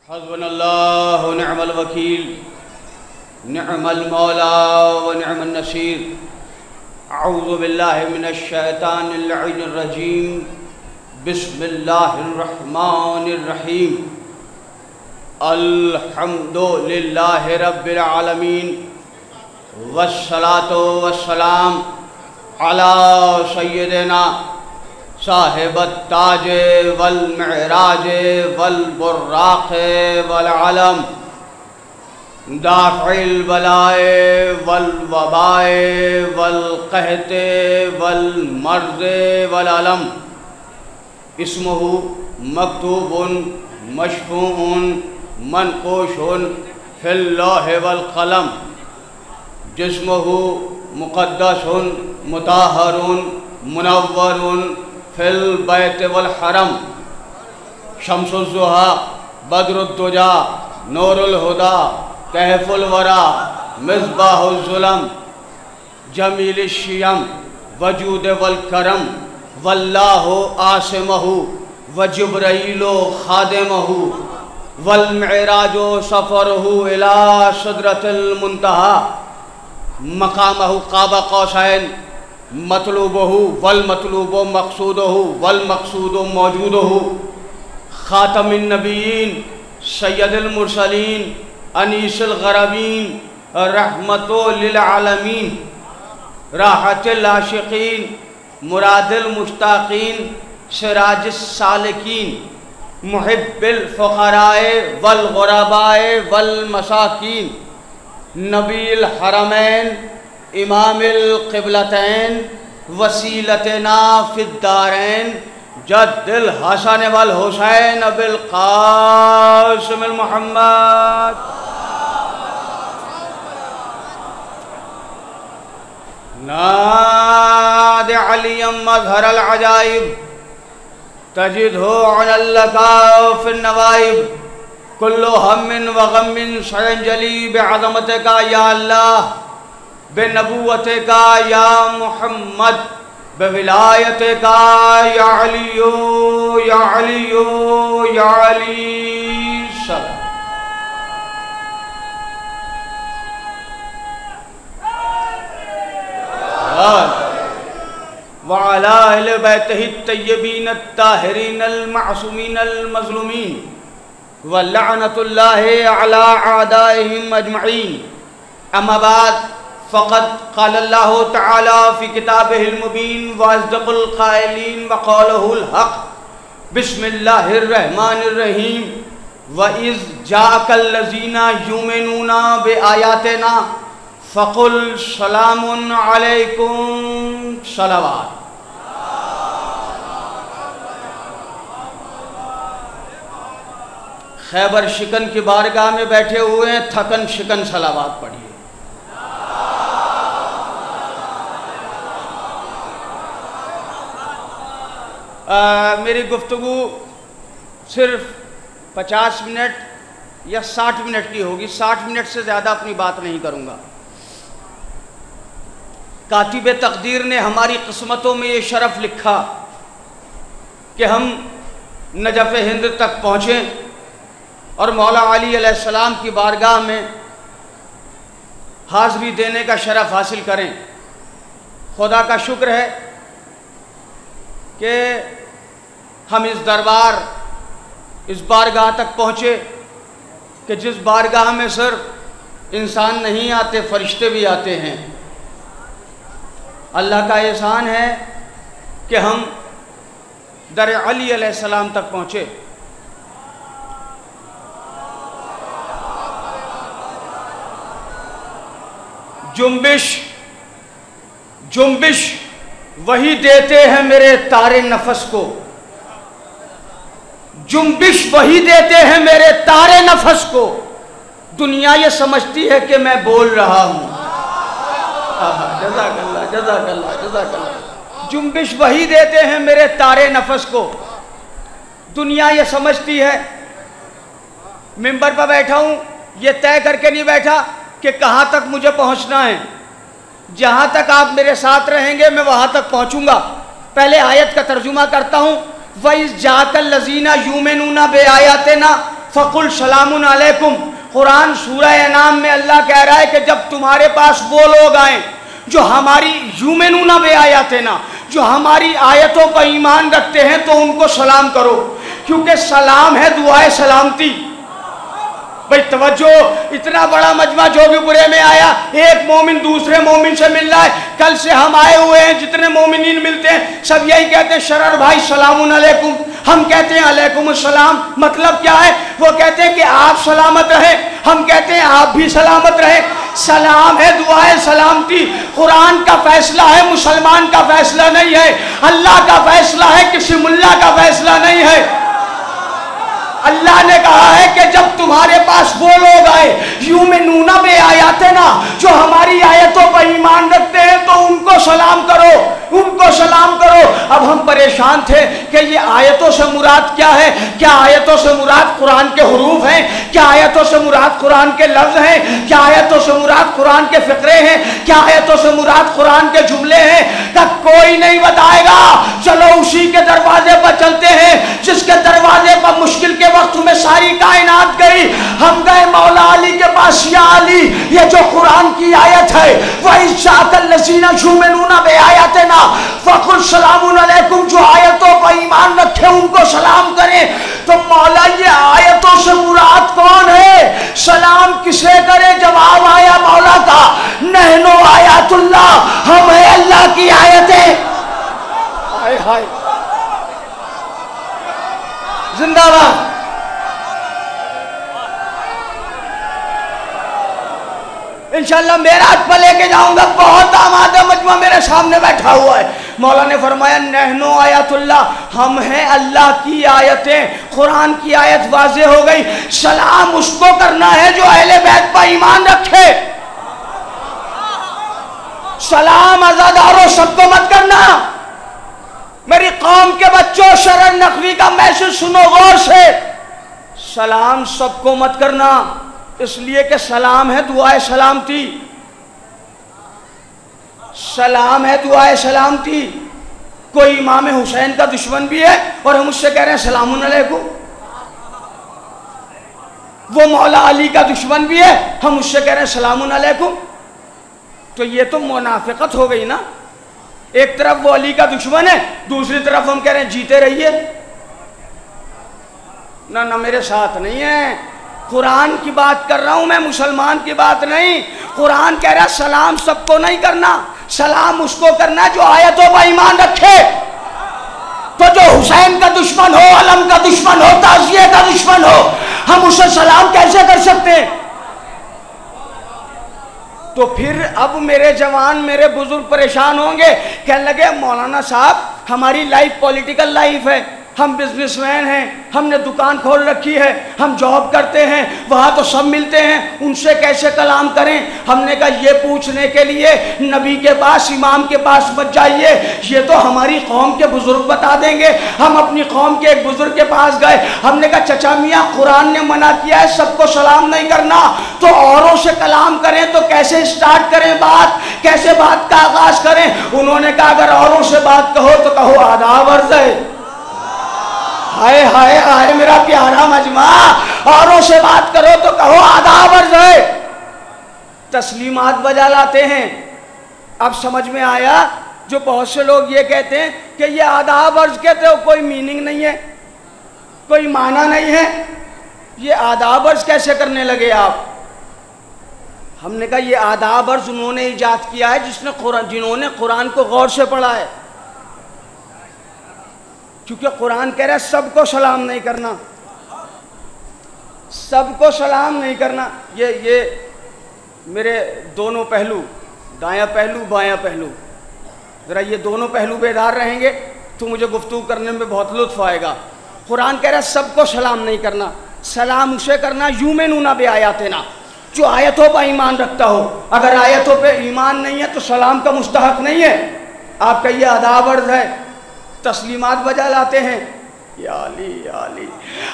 हस्बुनल्लाहु व निअमल वकील, निअमल मौला व निअमन नसीर। अऊज़ु बिल्लाहि मिनश शैतानिर लईनिर रजीम। बिस्मिल्लाहिर रहमानिर रहीम। अल्हम्दुलिल्लाहि रब्बिल आलमीन वस्सलातु वस्सलाम अला सय्यिदिना साहिबत ताजे वल मिराजे वल बुर्राक़े वल अलम दाफ़िल बलाए वल वबाए वल कहते वल मर्ज़े वल अलम। इस्मुहु मकतूबुन मशफूउन मनक़ूशुन फ़िल लौह वल क़लम। जिस्मुहु मुक़द्दसुन मुताहरुन मुनव्वरुन फ़िल बैत वल हरम। शम्सुज़्ज़ुहा बद्रुद्दुजा नूरुल हुदा कहफुल वरा मिस्बाहुज़्ज़ुलम। जमीलिश शियम वजूद वल करम वल्लाहु आसिमहु व जिब्राईलो खादिमहु वल मिअराजो सफ़रहु इला सिदरतिल मुंतहा मकामहु क़ाब क़ौसैन मतलूबहु वल मतलूबो मक़सूदहु वल मक़सूदो मौजूदहु। ख़ातमिन नबिय्यीन सय्यदुल मुरसलीन अनीसुल ग़राबीन रहमतो लिल आलमीन। राहतिल आशिक़ीन मुरादिल मुश्ताक़ीन सिराजिस सालिकीन। मुहिब्बिल फ़ुक़राए वल ग़ुरबाए वल मसाकीन। नबील हरमैन इमामिल क़िबलतैन वसीलतना फ़िद्दारैन जद्दिल हसन वल हुसैन बिल क़ासिमिल मुहम्मद। नाद अलियम मज़हरल अजाइब तजिदहु अलल्लका फ़िन नवाइब। कुल्लु हम्मिन व गम्मिन सयंजली बिअज़मतिका या अल्लाह बिनबुव्वतिका या मुहम्मद बिविलायतिका या अलियो या अलियो या अली सलाम। व अला अहले बैतिही तय्यबीन अत्ताहिरीन अल मासूमीन अल मज़लूमीन व लअनतुल्लाहि अला आदाइहिम अजमईन। अम्मा बाद फ़क़द क़ालल्लाहु तआला फ़ी किताबिहिल मुबीन व अस्दक़ुल क़ाइलीन व क़ौलुहुल हक़। बिस्मिल्लाहिर रहमानिर रहीम। व इज़ जाअकल लज़ीना युमिनूना बिआयातिना फ़क़ुल सलामुन अलैकुम सलावात। खैबर शिकन की बारगाह में बैठे हुए हैं, थकन शिकन सलावात पढ़िए। मेरी गुफ्तगू सिर्फ 50 मिनट या 60 मिनट की होगी। 60 मिनट से ज़्यादा अपनी बात नहीं करूँगा। कातिब तकदीर ने हमारी किस्मतों में ये शरफ़ लिखा कि हम नजफ़ हिंद तक पहुँचें और मौला अली अलैहिस्सलाम की बारगाह में हाज़री देने का शरफ़ हासिल करें। खुदा का शुक्र है कि हम इस दरबार इस बारगाह तक पहुँचे कि जिस बारगाह में सिर्फ इंसान नहीं आते, फरिश्ते भी आते हैं। अल्लाह का एहसान है कि हम दर अली अलैहिस्सलाम तक पहुँचे। जुम्बिश जुम्बिश वही देते हैं मेरे तारे नफस को। जुम्बिश वही देते हैं मेरे तारे नफस को। दुनिया ये समझती है कि मैं बोल रहा हूँ। जज़ाकल्लाह जज़ाकल्लाह जज़ाकल्लाह। जुम्बिश वही देते हैं मेरे तारे नफस को। दुनिया ये समझती है, मिंबर पर बैठा हूँ, ये तय करके नहीं बैठा कि कहाँ तक मुझे पहुँचना है। जहाँ तक आप मेरे साथ रहेंगे मैं वहाँ तक पहुँचूँगा। पहले आयत का तर्जुमा करता हूँ। वइज़ जाअकल लज़ीना युमिनूना बिआयातिना फ़कुल सलामुन अलैकुम। कुरान सूरह अनाम में अल्लाह कह रहा है कि जब तुम्हारे पास वो लोग आए जो हमारी युमिनूना बे आयातिना, जो हमारी आयतों पर ईमान रखते हैं, तो उनको सलाम करो, क्योंकि सलाम है दुआए सलामती। भाई तवज्जो, इतना बड़ा मजमा जोगीपुरे में आया, एक मोमिन दूसरे मोमिन से मिल रहा है। कल से हम आए हुए हैं, जितने मोमिनीन मिलते हैं सब यही कहते हैं शरर भाई सलामुन अलैकुम। हम कहते हैं अलैकुम सलाम। मतलब क्या है? वो कहते हैं कि आप सलामत रहे, हम कहते हैं आप भी सलामत रहे। सलाम है दुआए सलामती। कुरान का फैसला है, मुसलमान का फैसला नहीं है। अल्लाह का फैसला है, किसी मुल्ला का फैसला नहीं है। अल्लाह ने कहा है कि जब तुम्हारे पास वो लोग आए युमिनूना बे आयातिना, जो हमारी आयतों पर ईमान रखते हैं, तो उनको सलाम करो, उनको सलाम करो। अब हम परेशान थे कि ये आयतों से मुराद क्या है? क्या आयतों से मुराद कुरान के हुरूफ हैं? क्या आयतों से मुराद कुरान के लफ्ज हैं? क्या आयतों से मुराद कुरान के फिक्रे हैं? क्या आयतों से मुराद कुरान के जुमले हैं? तब कोई नहीं बताएगा। चलो उसी के दरवाजे पर चलते हैं जिसके दरवाजे पर मुश्किल के वक्त में सारी कायनात गई। हम गए मौला अली के पास। या अली, ये जो कुरान की आयत है, वही जाकल लसीना जुमिनूना बे आयातिना फकुल सलामुन अलैकुम, जो आयतों पर ईमान रखे उनको सलाम करें। तो मौला ये आयतों से मुराद कौन है? सलाम किसे करे? जवाब आया मौला का, नहनो आयातुल्लाह, हम है अल्लाह की आयतें। हाय हाय, जिंदाबाद। इंशाअल्लाह मेराज पर लेके जाऊंगा। बहुत आमादा मजमा मेरे सामने बैठा हुआ है। मौला ने फरमाया नहनो आयतुल्लाह, हम हैं अल्लाह की आयतें। कुरान की आयत वाज़े हो गई। सलाम उसको करना है जो अहले बैत पर ईमान रखे। सलाम अज़ादारों सबको मत करना। मेरी कौम के बच्चों, शरर नकवी का मैसेज सुनो गौर से। सलाम सबको मत करना, इसलिए कि सलाम है दुआए सलामती। सलाम है दुआए सलामती। कोई इमाम हुसैन का दुश्मन भी है और हम उससे कह रहे हैं सलामुन अलैकुम। वो मौला अली का दुश्मन भी है, हम उससे कह रहे हैं सलामुन अलैकुम। तो ये तो मुनाफिकत हो गई ना। एक तरफ वो अली का दुश्मन है, दूसरी तरफ हम कह रहे हैं जीते रहिए। ना ना, मेरे साथ नहीं है। कुरान की बात कर रहा हूं मैं, मुसलमान की बात नहीं। कुरान कह रहा है सलाम सबको नहीं करना, सलाम उसको करना जो आयतों पर ईमान रखे। तो जो हुसैन का दुश्मन हो, अलम का दुश्मन हो, ताज़िये का दुश्मन हो, हम उसे सलाम कैसे कर सकते हैं? तो फिर अब मेरे जवान, मेरे बुजुर्ग परेशान होंगे, कहने लगे मौलाना साहब हमारी लाइफ पॉलिटिकल लाइफ है, हम बिजनेसमैन हैं, हमने दुकान खोल रखी है, हम जॉब करते हैं, वहाँ तो सब मिलते हैं, उनसे कैसे कलाम करें? हमने कहा ये पूछने के लिए नबी के पास, इमाम के पास मत जाइए, ये तो हमारी कौम के बुजुर्ग बता देंगे। हम अपनी कौम के एक बुजुर्ग के पास गए, हमने कहा चचा मियाँ कुरान ने मना किया है सबको सलाम नहीं करना, तो औरों से कलाम करें तो कैसे स्टार्ट करें बात, कैसे बात का आगाज करें? उन्होंने कहा अगर औरों से बात कहो तो कहो आदाब अर्ज़ है। हाय हाय हाय मेरा प्यारा मजमा, औरों से बात करो तो कहो आदाब अर्ज़ है। तस्लीमात बजा लाते हैं। अब समझ में आया जो बहुत से लोग ये कहते हैं कि ये आदाब अर्ज़ कहते हो, कोई मीनिंग नहीं है, कोई माना नहीं है, ये आदाब अर्ज़ कैसे करने लगे आप? हमने कहा ये आदाब अर्ज़ उन्होंने ईजाद किया है जिन्होंने कुरान को गौर से पढ़ा है। क्योंकि कुरान कह रहा है सबको सलाम नहीं करना, सबको सलाम नहीं करना। ये मेरे दोनों पहलू, दायां पहलू बायां पहलू, ज़रा ये दोनों पहलू बेदार रहेंगे तो मुझे गुफ्तगू करने में बहुत लुत्फ़ आएगा। कुरान कह रहा है सबको सलाम नहीं करना, सलाम उसे करना युमिनूना बे आयातिना, जो आयतों पर ईमान रखता हो। अगर आयतों पर ईमान नहीं है तो सलाम का मुस्तहक नहीं है। आपका ये आदाब अर्ज़ है। तस्लीमात बजा लाते हैं, या अली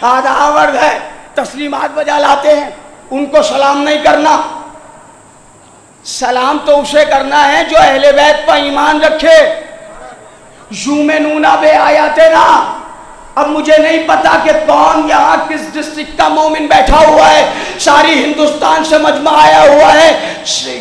आदाब अर्ज़ है, तस्लीमात बजा लाते हैं, उनको सलाम नहीं करना। सलाम तो उसे करना है जो अहले बैत पर ईमान रखे। युमिनूना बे आयातिना, अब मुझे नहीं पता कि कौन यहाँ किस डिस्ट्रिक्ट का मोमिन बैठा हुआ है, सारी हिंदुस्तान से मजमा आया हुआ है।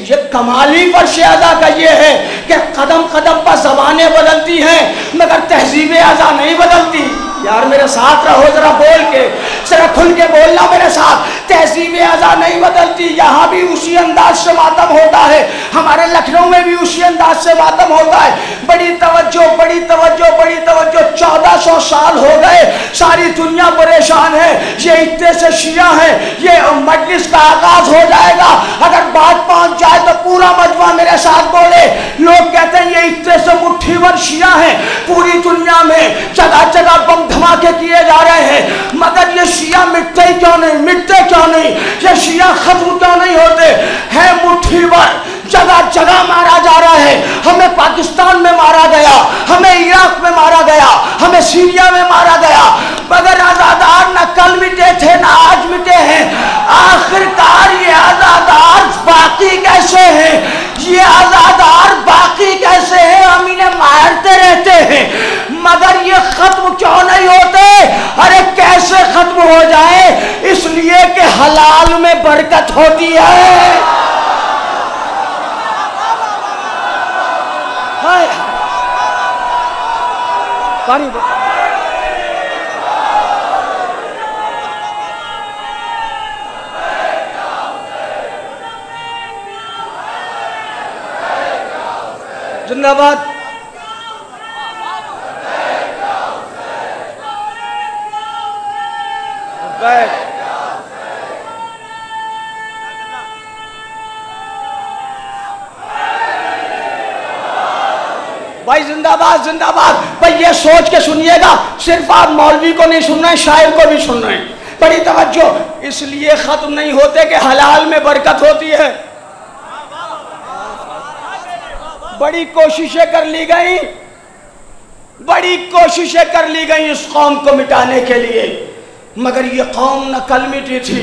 ये कमाली पर अदा का ये है कि कदम कदम पर जबानें बदलती हैं मगर तहजीब अज़ा नहीं बदलती। यार मेरे साथ रहो, जरा बोल के, जरा खुल के बोलना मेरे साथ। तहजीब अज़ा नहीं बदलती, यहाँ भी उसी अंदाज से मातम होता है, हमारे लखनऊ में भी उसी अंदाज से मातम होता है। बड़ी तवज्जो, बड़ी तवज्जो, बड़ी तवज्जो। 1400 साल हो गए, सारी दुनिया परेशान है। ये इतने से शिया हैं, ये मजलिस का आगाज हो जाएगा। अगर बात पहुंच जाए तो पूरा मजमा मेरे साथ बोले। लोग कहते हैं ये इतने से मुट्ठी भर शिया हैं, पूरी दुनिया में जगह जगह बम धमाके किए जा रहे हैं, मगर ये शिया मिटते क्यों नहीं, मिटते क्यों नहीं, ये शिया खत्म क्यों नहीं होते हैं? मुट्ठी भर जगह जगह मारा जा रहा है। हमें पाकिस्तान में मारा गया, हमें इराक में मारा गया, हमें सीरिया में मारा गया, मगर आजादार न कल मिटे थे न आज मिटे हैं। आखिरकार ये आजादार बाकी कैसे हैं, ये आजादार बाकी कैसे हैं? हम इन्हें मारते रहते हैं मगर ये खत्म क्यों नहीं होते? अरे कैसे खत्म हो जाए? इसलिए कि हलाल में बरकत होती है। पानी जिंदाबाद। भाई जिंदाबाद, जिंदाबाद। भाई ये सोच के सुनिएगा, सिर्फ आप मौलवी को नहीं सुन रहे, शायर को भी सुन रहे हैं। बड़ी तवज्जो। इसलिए खत्म नहीं होते कि हलाल में बरकत होती है। बड़ी कोशिशें कर ली गई, बड़ी कोशिशें कर ली गई इस कौम को मिटाने के लिए, मगर ये कौम न कल मिटी थी,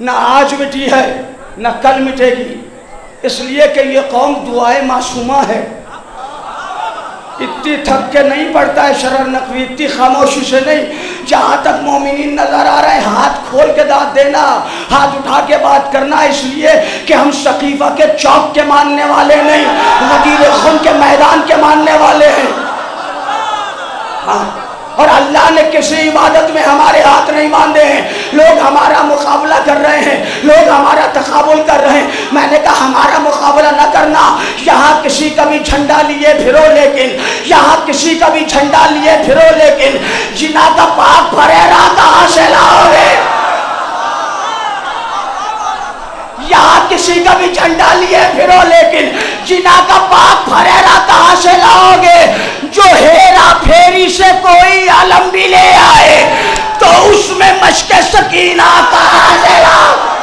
न आज मिटी है, न कल मिटेगी। इसलिए कि ये कौम दुआए मासूमा है। इतनी थक के नहीं पड़ता है शरर नकवी, इतनी खामोशी से नहीं। जहाँ तक मोमिनीन नजर आ रहे हैं, हाथ खोल के दाद देना, हाथ उठा के बात करना, इसलिए कि हम सकीफा के चौक के मानने वाले नहीं, गदीर खुन के मैदान के मानने वाले हैं। हाँ, और अल्लाह ने किसी इबादत में हमारे हाथ नहीं बांधे हैं। लोग हमारा मुकाबला कर रहे हैं, लोग हमारा तकाबुल कर रहे हैं। मैंने कहा हमारा मुकाबला न करना। यहाँ किसी का भी झंडा लिए फिरो, लेकिन यहाँ किसी का भी झंडा लिए फिरो, लेकिन जिना का पाक फरेरा कहाँ से लाओगे? यहाँ किसी का भी झंडा लिए फिरो, लेकिन जिना का पाक फरेरा कहाँ से लाओगे? जो हेरा फेरी से कोई आलम भी ले आए तो उसमें मशके सकीना कहाँ से लाओगे?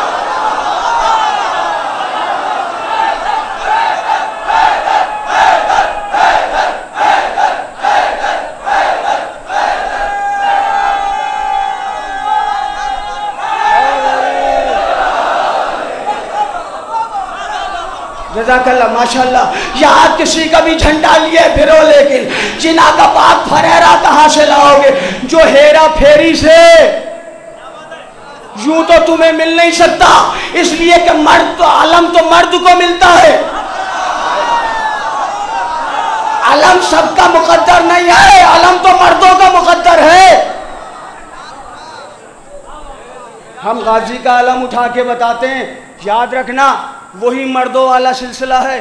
जज़ाकल्लाह, माशाल्लाह। यहाँ किसी का भी झंडा लिए फिरो, लेकिन जिना का पाक फरेरा कहाँ से लाओगे? जो हेरा फेरी से यूं तो तुम्हें मिल नहीं सकता, इसलिए कि मर्द तो आलम तो मर्द को मिलता है, आलम सबका मुकद्दर नहीं है, आलम तो मर्दों का मुकद्दर है। हम गाजी का आलम उठा के बताते हैं, याद रखना वही मर्दों वाला सिलसिला है।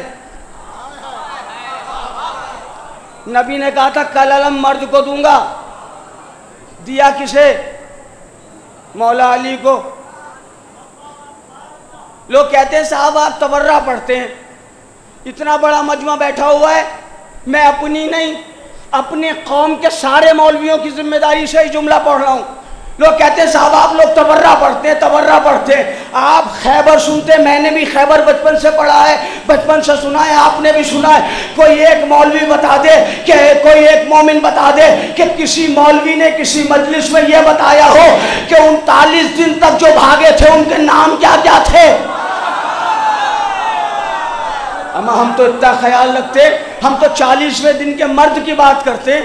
नबी ने कहा था कल अलम मर्द को दूंगा, दिया किसे? मौला अली को। लोग कहते हैं साहब आप तबर्रा पढ़ते हैं, इतना बड़ा मजमा बैठा हुआ है, मैं अपनी नहीं अपने कौम के सारे मौलवियों की जिम्मेदारी से ही जुमला पढ़ रहा हूँ। लोग कहते हैं साहब आप लोग तबर्रा पढ़ते हैं, तबर्रा पढ़ते हैं। आप खैबर सुनते, मैंने भी खैबर बचपन से पढ़ा है, बचपन से सुना है, आपने भी सुना है। कोई एक मौलवी बता दे कि कोई एक मोमिन बता दे कि किसी मौलवी ने किसी मजलिस में यह बताया हो कि 39 दिन तक जो भागे थे उनके नाम क्या क्या थे। हम तो इतना ख्याल रखते, हम तो 40वें दिन के मर्द की बात करते।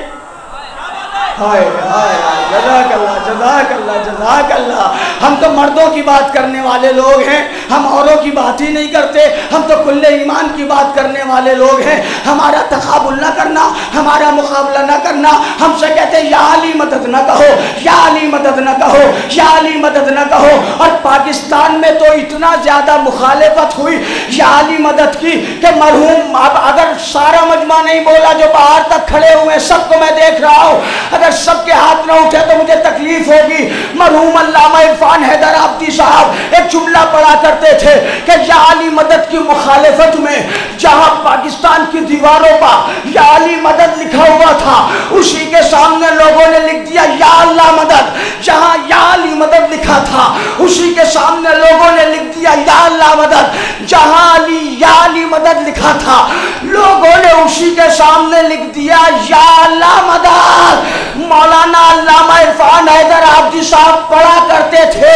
हाय हाय, जज़ाकल्लाह जज़ाकल्लाह जज़ाकल्लाह। हम तो मर्दों की बात करने वाले लोग हैं, हम औरों की बात ही नहीं करते। हम तो कुल्ले ईमान की बात करने वाले लोग हैं। हमारा तकाबुल ना करना, हमारा मुकाबला ना करना। हमसे कहते या अली मदद ना कहो, या अली मदद ना कहो, या अली मदद ना कहो। और पाकिस्तान में तो इतना ज़्यादा मुखालिफत हुई या अली मदद की कि मरहूम, अब अगर सारा मजमा नहीं बोला जो बाहर तक खड़े हुए सबको मैं देख रहा हूँ, अगर सबके हाथ न उठे तो मुझे तकलीफ होगी। मरहूम अल्लामा इरफान हैदर आबदी साहब एक जुमला पढ़ा करते थे कि या अली मदद की मुखालिफत में जहाँ पाकिस्तान की दीवारों पर या अली मदद लिखा हुआ था, उसी के सामने लोगों ने लिख दिया या अल्लाह मदद। जहाँ या अली मदद लिखा था, उसी के सामने लोगों ने लिख दिया या अल्लाह मदद। जहाँ अली या अली मदद लिखा था, लोगों ने उसी के सामने लिख दिया या अल्लाह मदद। मौलाना अल्लामा इरफान हैदर आबदी साहब पढ़ा करते थे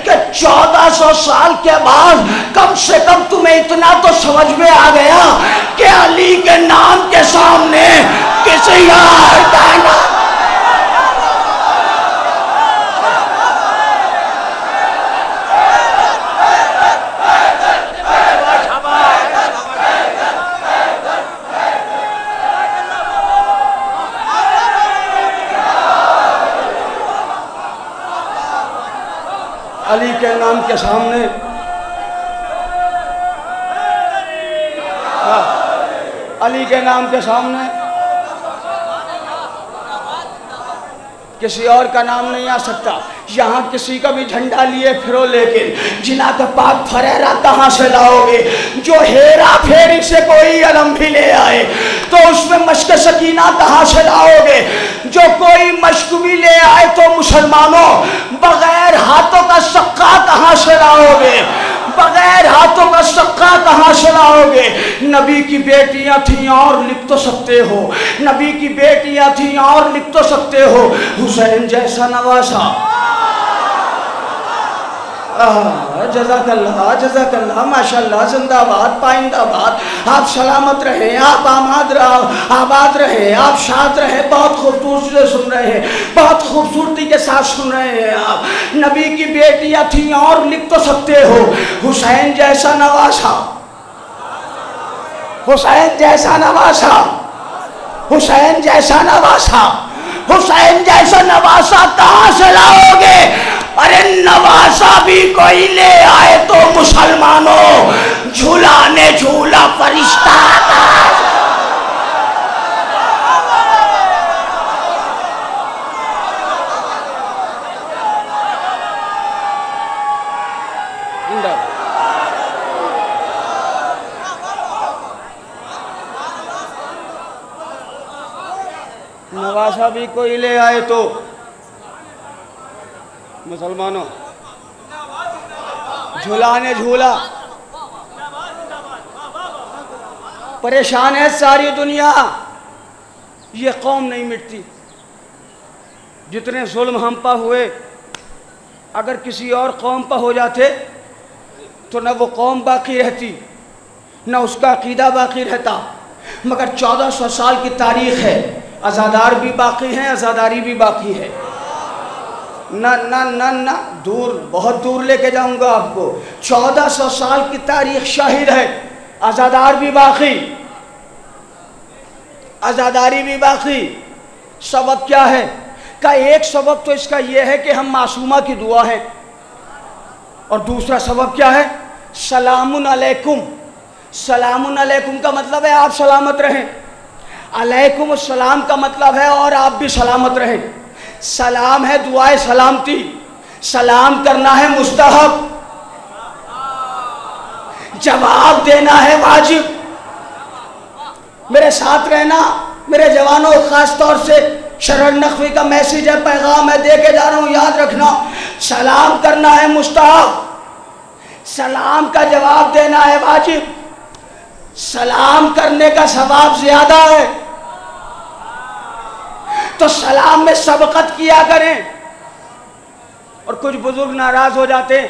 कि 1400 साल के बाद कम से कम तुम्हें इतना तो समझ में आ गया कि अली के नाम के सामने किसी और का नाम। अली के नाम के सामने अली के नाम के सामने किसी और का नाम नहीं आ सकता। यहाँ किसी का भी झंडा लिए फिरो, लेकिन जिना का पाक फरेरा कहाँ से लाओगे? जो हेरा फेरी से कोई अलम भी ले आए तो उसमें मश्क सकीना कहाँ से लाओगे? जो कोई मश्क भी ले आए तो मुसलमानों बगैर हाथों का सक्का कहाँ से लाओगे? बगैर हाथों का सक्का कहाँ से लाओगे? नबी की बेटियां थी और लिख तो सकते हो, नबी की बेटियां थी और लिख तो सकते हो। हुसैन जैसा नवासा, जज़ाकल्लाह जज़ाकल्लाह, माशाल्लाह, जिंदाबाद पाइंदाबाद। आप सलामत रहे, आप आबाद रहे, आप शाद रहे। बहुत खूबसूरती से सुन रहे हैं, बहुत खूबसूरती के साथ सुन रहे हैं आप। नबी की बेटियां थी और लिख तो सकते हो। हुसैन जैसा नवासा, हुसैन जैसा नवासा, हुसैन जैसा नवासा, हुसैन जैसा नवासा कहाँ से लाओगे? अरे नवासा भी कोई ले आए तो मुसलमानों झूलाने झूला फरिश्ता। नवासा भी कोई ले आए तो मुसलमानों झूलाने झूला। परेशान है सारी दुनिया, ये कौम नहीं मिटती। जितने जुल्म हम पर हुए अगर किसी और कौम पर हो जाते तो न वो कौम बाकी रहती न उसका अकीदा बाकी रहता। मगर 1400 साल की तारीख है, आज़ादार भी बाकी हैं, आज़ादारी भी बाकी है। ना ना ना ना, दूर, बहुत दूर लेके जाऊंगा आपको। 1400 साल की तारीख शाहिद है, आज़ादार भी बाकी, आज़ादारी भी बाकी। सबब क्या है? का एक सबब तो इसका यह है कि हम मासूमा की दुआ है, और दूसरा सबब क्या है? सलामुन अलैकुम। सलामुन अलैकुम का मतलब है आप सलामत रहें, अलैकुम सलाम का मतलब है और आप भी सलामत रहें। सलाम है दुआए सलामती, सलाम करना है मुस्तहब, जवाब देना है वाजिब। मेरे साथ रहना मेरे जवानों, खास तौर से शरण नकवी का मैसेज है, पैगाम है, दे के जा रहा हूँ, याद रखना। सलाम करना है मुस्तहब, सलाम का जवाब देना है वाजिब। सलाम करने का सवाब ज्यादा है तो सलाम में सबकत किया करें। और कुछ बुजुर्ग नाराज हो जाते,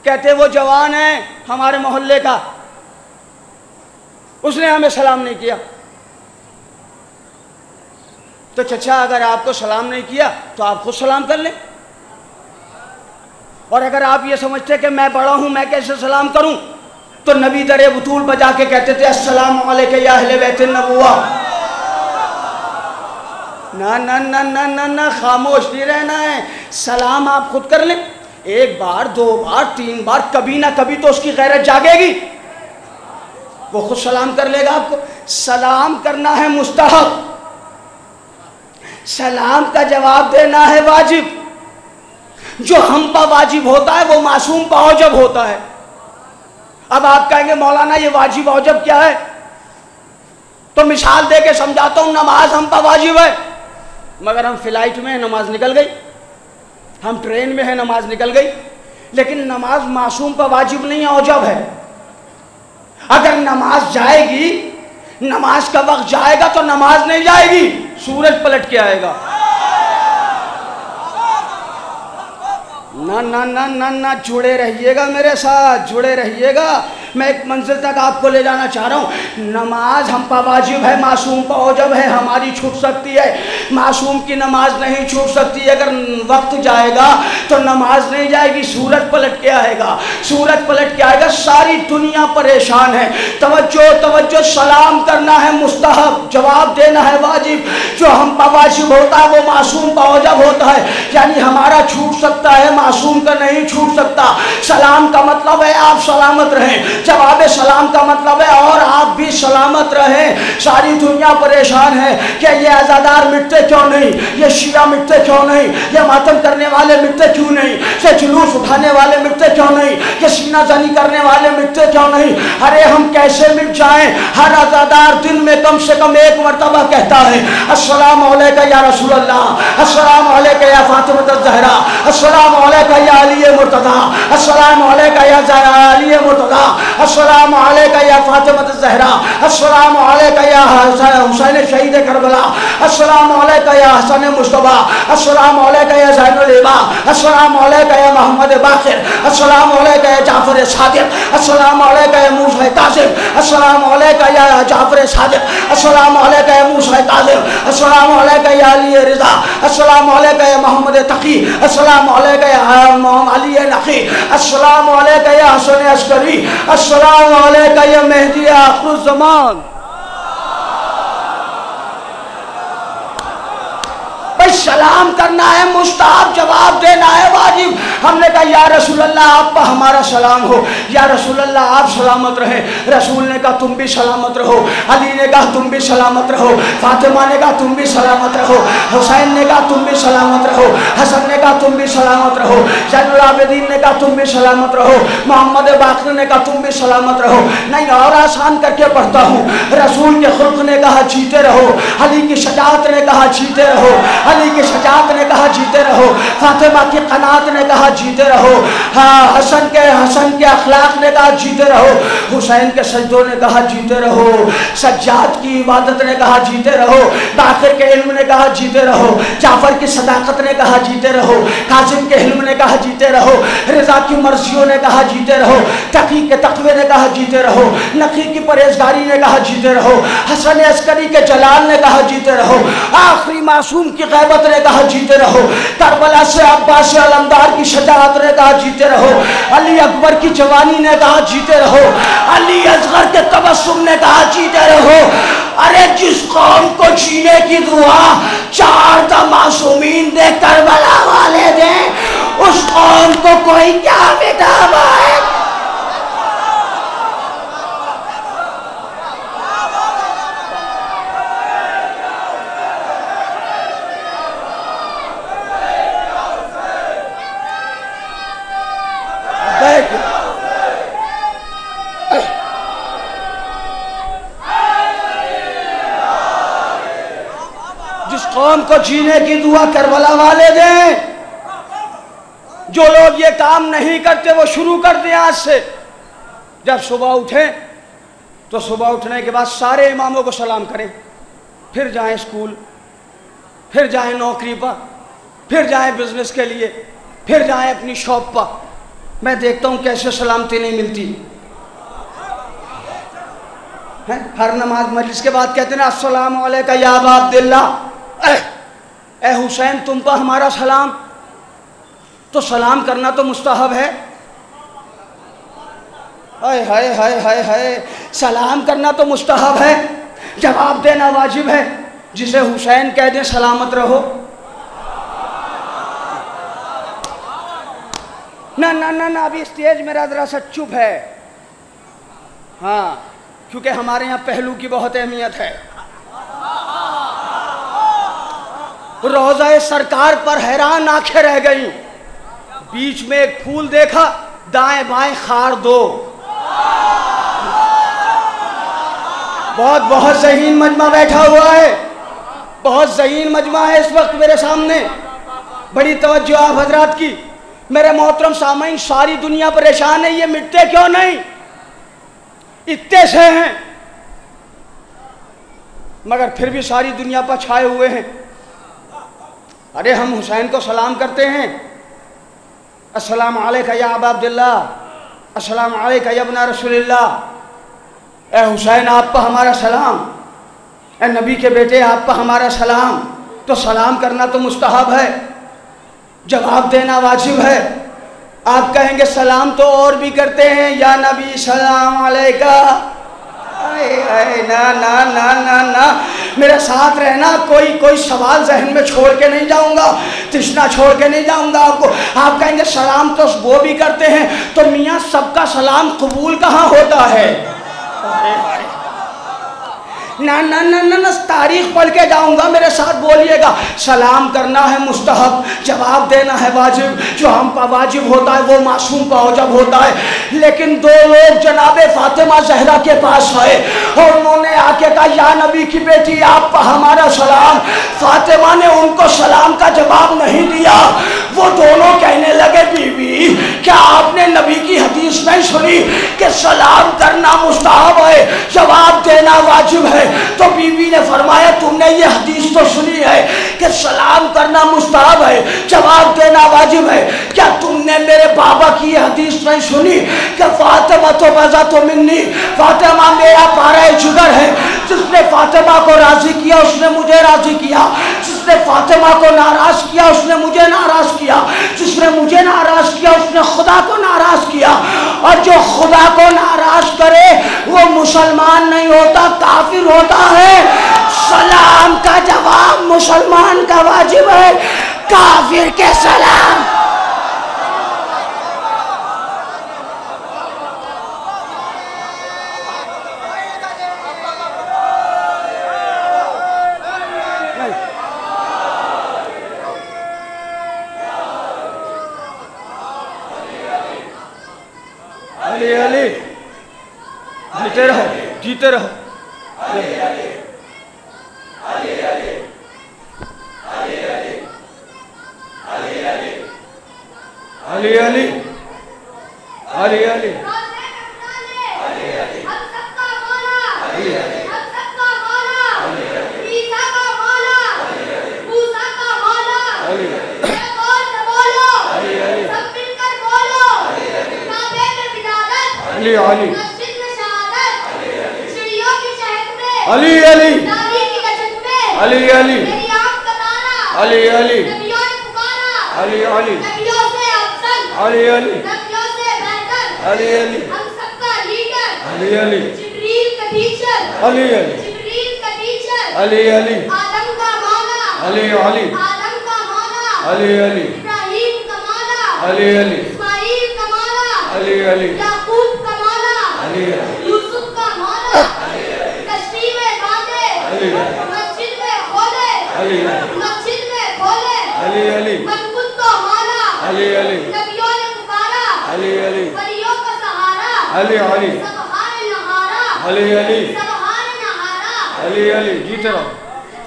कहते वो जवान है हमारे मोहल्ले का, उसने हमें सलाम नहीं किया। तो चचा अगर आपको सलाम नहीं किया तो आप खुद सलाम कर लें। और अगर आप ये समझते कि मैं बड़ा हूं, मैं कैसे सलाम करूं, तो नबी दरे बुतूल बजा के कहते थे अस्सलामु अलैका या अहले बैतिन नबुव्वा। ना ना ना ना ना ना, खामोश नहीं रहना है। सलाम आप खुद कर लें, एक बार, दो बार, तीन बार, कभी ना कभी तो उसकी गैरत जागेगी, वो खुद सलाम कर लेगा आपको। सलाम करना है मुस्तहब, सलाम का जवाब देना है वाजिब। जो हम पर वाजिब होता है वो मासूम पर औजब होता है। अब आप कहेंगे मौलाना ये वाजिब औजब क्या है, तो मिसाल दे के समझाता हूं। नमाज हम पर वाजिब है, मगर हम फ्लाइट में हैं, नमाज निकल गई, हम ट्रेन में हैं, नमाज निकल गई। लेकिन नमाज मासूम पर वाजिब नहीं है, औजब है। अगर नमाज जाएगी, नमाज का वक्त जाएगा तो नमाज नहीं जाएगी, सूरज पलट के आएगा। ना ना ना ना ना, जुड़े रहिएगा मेरे साथ, जुड़े रहिएगा। मैं एक मंजिल तक आपको ले जाना चाह रहा हूँ। नमाज हम पर वाजिब है, मासूम पर औजब है। हमारी छूट सकती है, मासूम की नमाज नहीं छूट सकती। अगर वक्त जाएगा तो नमाज नहीं जाएगी, सूरज पलट के आएगा, सूरज पलट के आएगा। सारी दुनिया परेशान है। तवज्जो तवज्जो, सलाम करना है मुस्तहब, जवाब देना है वाजिब। जो हम पर वाजिब होता है वो मासूम पर औजब होता है, यानी हमारा छूट सकता है, मासूम का नहीं छूट सकता। सलाम का मतलब है आप सलामत रहें, जवाब सलाम का मतलब है और आप भी सलामत रहें। सारी दुनिया परेशान है कि ये अज़ादार मिटते क्यों नहीं, ये शिया मिटते क्यों नहीं, ये मातम करने वाले मिटते क्यों नहीं, ये जुलूस उठाने वाले मिटते क्यों नहीं, ये सीना जनी करने वाले मिटते क्यों नहीं। अरे हम कैसे मिट जाएं। हर अज़ादार दिन में कम से कम एक मरतबा कहता है अस्सलामु अलैका या रसूल अल्लाह, अस्सलामु अलैका या फातिमा ज़हरा, अस्सलामु अलैका या अली मुर्तज़ा, अस्सलामु अलैका या अली मुर्तज़ा, अस्सलामु अलैका या फातिमा ज़हरा, अस्सलामु अलैका या हुसैन शहीद करबला, अस्सलामु अलैका या हसन मुस्तफा, अस्सलामु अलैका या ज़ैनुल इबा, अस्सलामु अलैका या मोहम्मद बाक़िर, अस्सलामु अलैका या जाफ़र सादिक, अस्सलामु अलैका या मूसा काज़िम, अस्सलामु अलैका या जाफ़र सादिक, अस्सलामु अलैका या मूसा काज़िम, अस्सलामु अलैका या अली रिज़ा, अस्सलामु अलैका या मोहम्मद तक़ी, अस्सलामु अलैका या अली नक़ी, अस्सलामु अलैका या हसन अस्करी, अस्सलामु अलैका या मेहदी आखिरुज़ ज़मान। सलाम करना है मुस्ताहब, जवाब देना है वाजिब। हमने कहा या रसूल अल्लाह आप पर हमारा सलाम हो, या रसूल अल्लाह आप सलामत रहे। रसूल ने कहा तुम भी सलामत रहो, अली ने कहा तुम भी सलामत रहो, फातिमा ने कहा तुम भी सलामत रहो, हुसैन ने कहा तुम भी सलामत रहो, हसन ने कहा तुम भी सलामत रहो, ज़ैनुल आबिदीन ने कहा तुम भी सलामत रहो, मोहम्मद बाक़िर ने कहा तुम भी सलामत रहो। नहीं और आसान करके पढ़ता हूँ। रसूल के खुल्क ने कहा जीते रहो, अली की शजाअत ने कहा जीते रहो, अली की शजाअत ने कहा जीते रहो, फातिमा की क़नाअत ने कहा जीते रहो, हाँ हसन के अखलाक ने कहा जीते रहो, हुसैन के सजदों ने कहा जीते रहो, सज्जाद की इबादत ने कहा जीते रहो, बाक़िर के इल्म ने कहा जीते रहो, जाफ़र की सदाकत ने कहा जीते रहो, कासिम के इल्म ने कहा जीते रहो, रिज़ा की मर्जियों ने कहा जीते रहो, तक़ी के तक़वे ने कहा जीते रहो, नक़ी की परहेज़गारी ने कहा जीते रहो, हसन अस्करी के जलाल ने कहा जीते रहो, आखिरी मासूम की गैबत ने कहा जीते रहो, करबला से अब्बास अलमदार की शजाअत ने कहा जीते रहो, अली अकबर की जवानी ने कहा जीते रहो, अली असगर के तबस्सुम ने कहा जीते रहो। अरे जिस कौम को जीने की दुआ 4 मासूमीन दे करबला वाले दे, उस कौम को कोई क्या मिटा पाए। जिस कौम को जीने की दुआ करबला वाले दें। जो लोग ये काम नहीं करते वो शुरू कर दें आज से। जब सुबह उठें तो सुबह उठने के बाद सारे इमामों को सलाम करें, फिर जाएं स्कूल, फिर जाएं नौकरी पर, फिर जाएं बिजनेस के लिए, फिर जाएं अपनी शॉप पर। मैं देखता हूँ कैसे सलामती नहीं मिलती है। हर नमाज मजलिस के बाद कहते हैं अस्सलामु अलैका या अबा अब्दिल्लाह। ए हुसैन तुम पर हमारा सलाम। तो सलाम करना तो मुस्तहब है। हाय हाय हाय हाय हाय, सलाम करना तो मुस्तहब है, जवाब देना वाजिब है। जिसे हुसैन कह दे सलामत रहो, ना ना ना ना, अभी स्टेज मेरा जरा सा चुप है। हाँ, क्योंकि हमारे यहाँ पहलू की बहुत अहमियत है। रोज़ा सरकार पर हैरान आंखें रह गई। बीच में एक फूल देखा, दाएं बाएं खार दो। बहुत बहुत ज़हीन मजमा बैठा हुआ है, बहुत ज़हीन मजमा है इस वक्त मेरे सामने। बड़ी तवज्जो आप हजरात की। मेरे मोहतरम सामईन, सारी दुनिया परेशान है, ये मिटते क्यों नहीं? इतने से हैं मगर फिर भी सारी दुनिया पर छाए हुए हैं। अरे हम हुसैन को सलाम करते हैं, अस्सलाम अलैका या अबा अब्दुल्लाह, अस्सलाम अलैका या इब्न रसूलिल्लाह। ए हुसैन आप पर हमारा सलाम, ए नबी के बेटे आप पर हमारा सलाम। तो सलाम करना तो मुस्तहब है, जवाब देना वाजिब है। आप कहेंगे सलाम तो और भी करते हैं, या नबी सलाम अलैका। ना ना ना ना ना, मेरे साथ रहना। कोई सवाल जहन में छोड़ के नहीं जाऊंगा, तृष्णा छोड़ के नहीं जाऊंगा आपको। आप कहेंगे सलाम तो वो भी करते हैं, तो मियाँ सबका सलाम कबूल कहाँ होता है? ना ना ना ना ना, तारीख पढ़ के जाऊंगा, मेरे साथ बोलिएगा। सलाम करना है मुस्तहब, जवाब देना है वाजिब। जो हम पर वाजिब होता है वो मासूम पर वाजिब होता है। लेकिन दो लोग जनाबे फातिमा जहरा के पास आए और उन्होंने आके कहा, या नबी की बेटी आप पर हमारा सलाम। फातिमा ने उनको सलाम का जवाब नहीं दिया। वो दोनों कहने लगे, बीबी क्या आपने नबी की हदीस नहीं सुनी कि सलाम करना मुस्तहब है, जवाब देना वाजिब है? तो बीबी ने फरमाया, तुमने ये हदीस तो सुनी है कि सलाम करना मुस्तहब है, जवाब देना वाजिब है। क्या तुमने मेरे बाबा की ये हदीस नहीं सुनी कि फातिमा तो बज़ा तो मिन्नी, फातिमा मेरा पारा जिगर है। जिसने फातिमा को राजी किया उसने मुझे राजी किया, जिसने फातिमा को नाराज किया उसने मुझे नाराज किया, जिसने मुझे नाराज किया उसने खुदा को नाराज किया। और जो खुदा को नाराज करे वो मुसलमान नहीं होता, काफिर होता है। सलाम का जवाब मुसलमान का वाजिब है, काफिर के सलाम। अली अली, जीते रहो, जीते रहो। अली अली, अली अली, अली अली, अली अली, अली अली, अली अली, अली अली, हम सबका मौला, अली अली, हम सबका मौला, अली अली, ईसा का मौला, अली अली, मूसा का मौला, अली अली, एक और से बोलो, अली अली, सब मिलकर बोलो, अली अली, काबे में बिलादत, अली अली, मस्जिद में शहादत, अली अली, चिड़ियों की चहक में, अली अली, नारी की गजब में, अली अली, मेरी आँख का तारा, अली अली, नबियों ने पुकारा, अली अली, नबियों से अफजल, अली अली, नबियों से बेहतर, अली अली, हम सबका लीडर, अली अली, जिब्रील का टीचर, अली अली, जिब्रील का टीचर, अली अली, आदम का मौला, अली अली, आदम का मौला, अली अली, इब्राहीम का मौला, अली अली, इस्माईल का मौला, अली अली, याकूब का मौला, अली अली, यूसुफ का मौला, अली अली, कश्ती में बांधे, अली अली, मस्जिद में खोले, अली अली, मस्जिद में खोले, अली अली, मनकुत को मौला, अली अली, नबियों ने पुकारा, अली अली, वलियों का सहारा, अली अली, सबहान नहारा, अली अली, सबहान नहारा, अली अली, जीते रहो।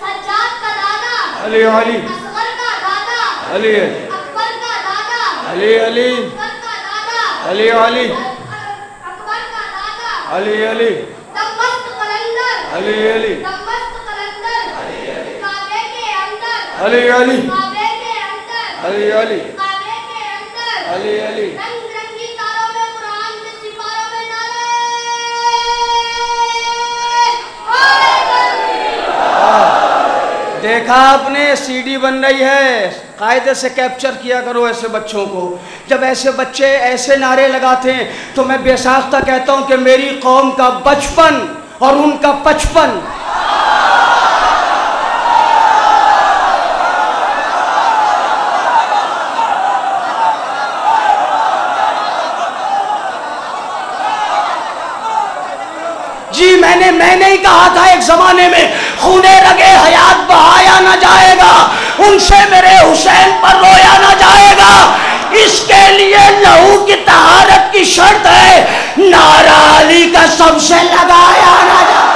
सज्जाद का दादा, अली अली, असगर का दादा, अली अली, अकबर का दादा, अली अली, अकबर का दादा, अली अली, अकबर का दादा, अली अली, दमश्क कलंदर, अली अली, दमश्क कलंदर, अली अली, काबे के अंदर, अली अली, काबे के अंदर, अली अली, काबे के अंदर, अली अली, रंग बिरंगी तारों में, कुरान के सिपारों में नारे देख देखा आपने, सीडी बन रही है, कायदे से कैप्चर किया करो ऐसे बच्चों को। जब ऐसे बच्चे ऐसे नारे लगाते हैं तो मैं बेसाख्ता कहता हूं कि मेरी कौम का बचपन और उनका 55। जी मैंने ही कहा था एक जमाने में, खूने रगे हयात बहाया ना जाएगा, उनसे मेरे हुसैन पर रोया ना जाएगा। इसके लिए लहू की तहारत की शर्त है, नारा अली का सबसे लगाया ना जाए।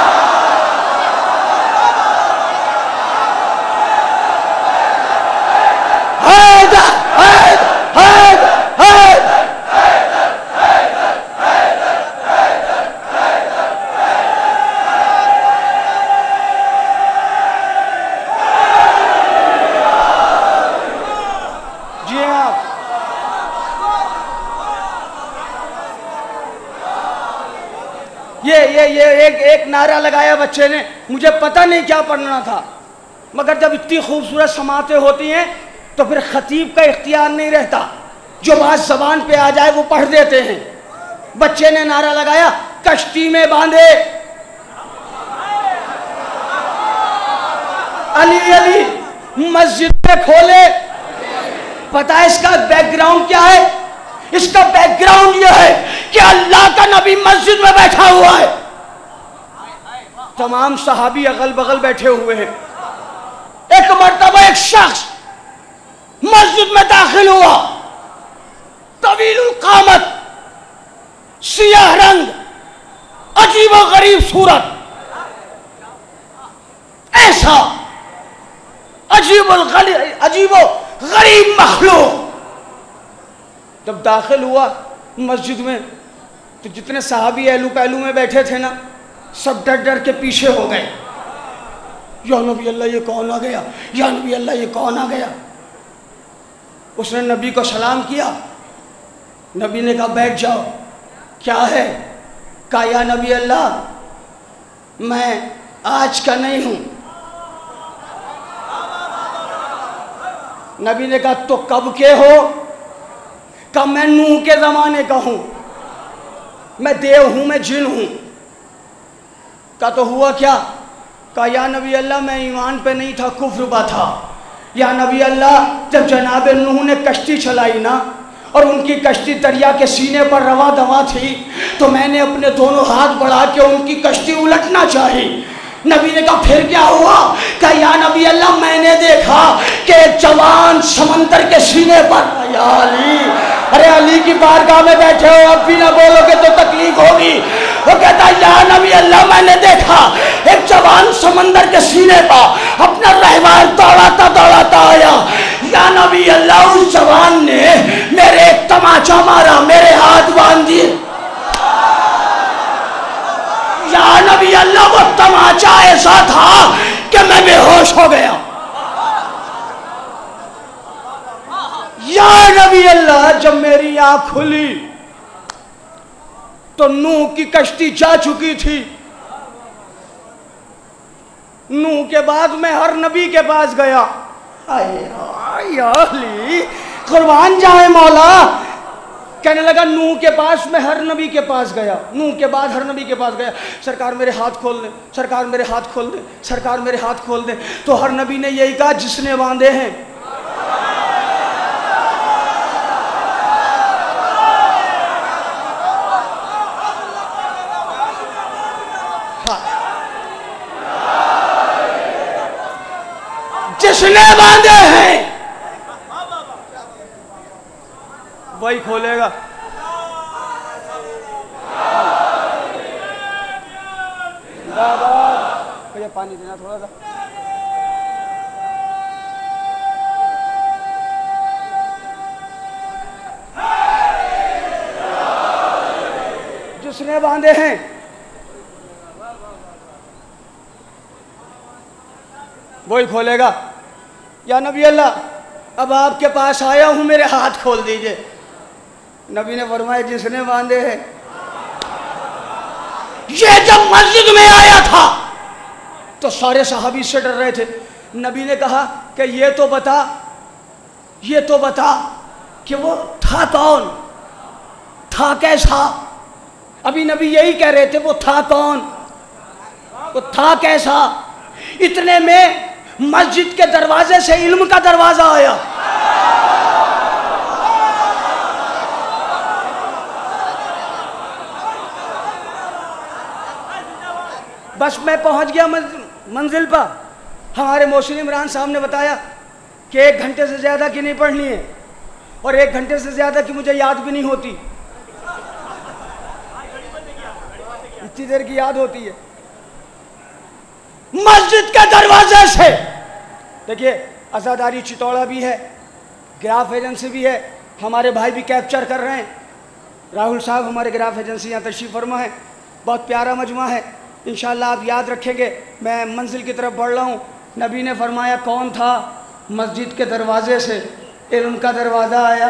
ये एक नारा लगाया बच्चे ने, मुझे पता नहीं क्या पढ़ना था, मगर जब इतनी खूबसूरत समातें होती हैं तो फिर खतीब का इख्तियार नहीं रहता, जो बात ज़बान पे आ जाए वो पढ़ देते हैं। बच्चे ने नारा लगाया, कश्ती में बांधे अली अली, मस्जिद में खोले। पता है इसका बैकग्राउंड क्या है? इसका बैकग्राउंड यह है कि अल्लाह का नबी मस्जिद में बैठा हुआ है, तमाम सहाबी अगल बगल बैठे हुए हैं। एक मर्तबा एक शख्स मस्जिद में दाखिल हुआ, तवीलुल कामत, सियाह रंग, अजीब व गरीब सूरत, ऐसा अजीब व गरीब मखलूक। जब दाखिल हुआ मस्जिद में तो जितने सहाबी एलू पहलू में बैठे थे ना, सब डर डर के पीछे हो गए। या नबी अल्लाह ये कौन आ गया, या नबी अल्लाह ये कौन आ गया। उसने नबी को सलाम किया, नबी ने कहा बैठ जाओ। क्या है? कहा या नबी अल्लाह मैं आज का नहीं हूं। नबी ने कहा तो कब के हो? कहा मैं नूह के ज़माने का हूँ, मैं देव हूँ, मैं जिन हूँ। कहा तो हुआ क्या? कहा या नबी अल्लाह मैं ईमान पे नहीं था, कुफ्र पर था। या नबी अल्लाह जब जनाब नूह ने कश्ती चलाई ना और उनकी कश्ती दरिया के सीने पर रवा दवा थी, तो मैंने अपने दोनों हाथ बढ़ा के उनकी कश्ती उलटना चाही। नबी ने कहा फिर क्या हुआ? कहा या नबी अल्लाह मैंने देखा कि एक जवान समंदर के सीने पर, या अली, अरे अली की बारगाह में बैठे हो, अब भी ना बोलोगे तो तकलीफ होगी। वो कहता या नबी अल्लाह मैंने देखा एक जवान समंदर के सीने पर अपना रहवार दौड़ाता आया। या नबी अल्लाह उस जवान ने मेरे एक तमाचा मारा, मेरे हाथ बांध दिए। या नबी अल्लाह वो तमाचा ऐसा था कि मैं बेहोश हो गया। या नबी अल्लाह जब मेरी आंख खुली तो नूह की कश्ती जा चुकी थी। नूह के बाद मैं हर नबी के पास गया। अली कुर्बान जाए मौला। कहने लगा नूह के पास, मैं हर नबी के पास गया, नूह के बाद हर नबी के पास गया। सरकार मेरे हाथ खोल दें, सरकार मेरे हाथ खोल दें, सरकार मेरे हाथ खोल दें। तो हर नबी ने यही कहा जिसने बांधे हैं। जिसने बांधे हैं वही खोलेगा। भैया पानी देना थोड़ा सा। जिसने बांधे हैं वही खोलेगा। या नबी अल्लाह अब आपके पास आया हूं, मेरे हाथ खोल दीजिए। नबी ने फरमाया जिसने बांधे हैं। ये जब मस्जिद में आया था तो सारे सहाबी से डर रहे थे। नबी ने कहा कि ये तो बता कि वो था कौन, था कैसा। अभी नबी यही कह रहे थे, वो था कौन, वो था कैसा। इतने में मस्जिद के दरवाजे से इल्म का दरवाजा आया। बस मैं पहुंच गया मंजिल पर। हमारे मौसम इमरान साहब ने बताया कि 1 घंटे से ज़्यादा की नहीं पढ़नी है, और 1 घंटे से ज़्यादा की मुझे याद भी नहीं होती, इतनी देर की याद होती है। मस्जिद के दरवाजे से देखिए, आज़ादारी चितौड़ा भी है, ग्राफ एजेंसी भी है, हमारे भाई भी कैप्चर कर रहे हैं। राहुल साहब हमारे ग्राफ एजेंसी यहाँ तशरीफ़ फरमा है। बहुत प्यारा मजमा है, इंशाअल्लाह आप याद रखेंगे। मैं मंजिल की तरफ बढ़ रहा हूँ। नबी ने फरमाया कौन था, मस्जिद के दरवाजे से इल्म का दरवाज़ा आया।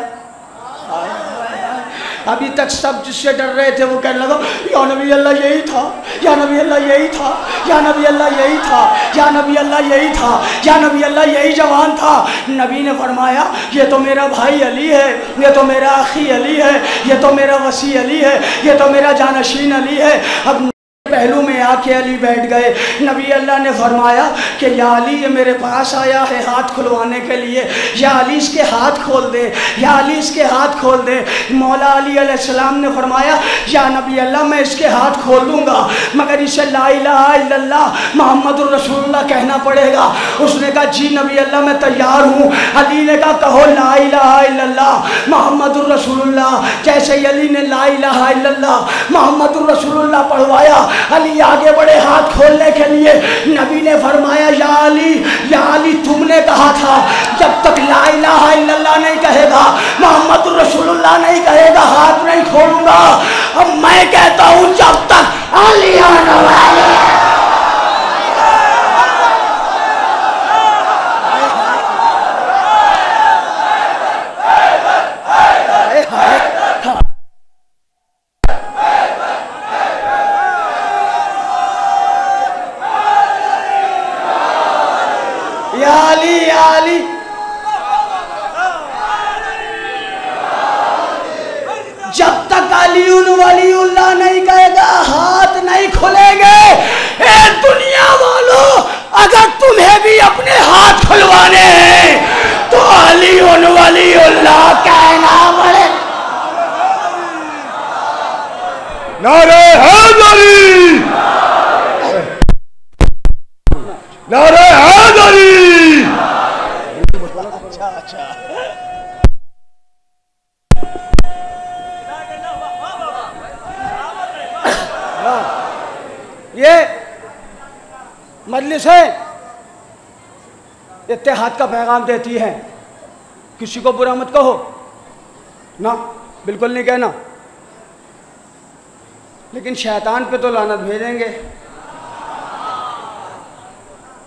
अभी तक सब जिससे डर रहे थे वो कहने लगा या नबी अल्लाह यही था, या नबी अल्लाह यही था, या नबी अल्लाह यही था, या नबी अल्लाह यही था, या नबी अल्लाह यही जवान था। नबी ने फरमाया ये तो मेरा भाई अली है, ये तो मेरा अखी अली है, ये तो मेरा वसी अली है, ये तो मेरा जानशीन अली है। अब पहलू में आके अली बैठ गए। नबी अल्लाह ने फरमाया कि या अली ये मेरे पास आया है हाथ खुलवाने के लिए, या अली इसके हाथ खोल दे, या अली इसके हाथ खोल दे। मौला अली अलैहिस्सलाम ने फरमाया या नबी अल्लाह मैं इसके हाथ खोल दूंगा, मगर इसे ला इलाहा इल्लल्लाह मुहम्मदुर रसूलुल्लाह कहना पड़ेगा। उसने कहा जी नबी अल्लाह मैं तैयार हूँ। अली ने कहा कहो ला इलाहा इल्लल्लाह मुहम्मदुर रसूलुल्लाह। जैसे ही अली ने ला इलाहा इल्लल्लाह मुहम्मदुर रसूलुल्लाह पढ़वाया, अली आगे बढ़े हाथ खोलने के लिए। नबी ने फरमाया या अली तुमने कहा था जब तक ला इलाहा इल्लल्लाह नहीं कहेगा, मुहम्मदुर रसूलुल्लाह नहीं कहेगा, हाथ नहीं खोलूंगा। अब मैं कहता हूं जब तक अली आने वाले जब तक अलीउन वलीउल्लाह नहीं कहेगा हाथ नहीं खुलेंगे। ए दुनिया वालों, अगर तुम्हें भी अपने हाथ खुलवाने हैं तो अलीउन वलीउल्लाह कहना पड़े। नारे हैदरी, नारे हैदरी। अच्छा ये मजलिसें इत्तेहाद का पैगाम देती हैं। किसी को बुरा मत कहो ना, बिल्कुल नहीं कहना, लेकिन शैतान पे तो लानत भेजेंगे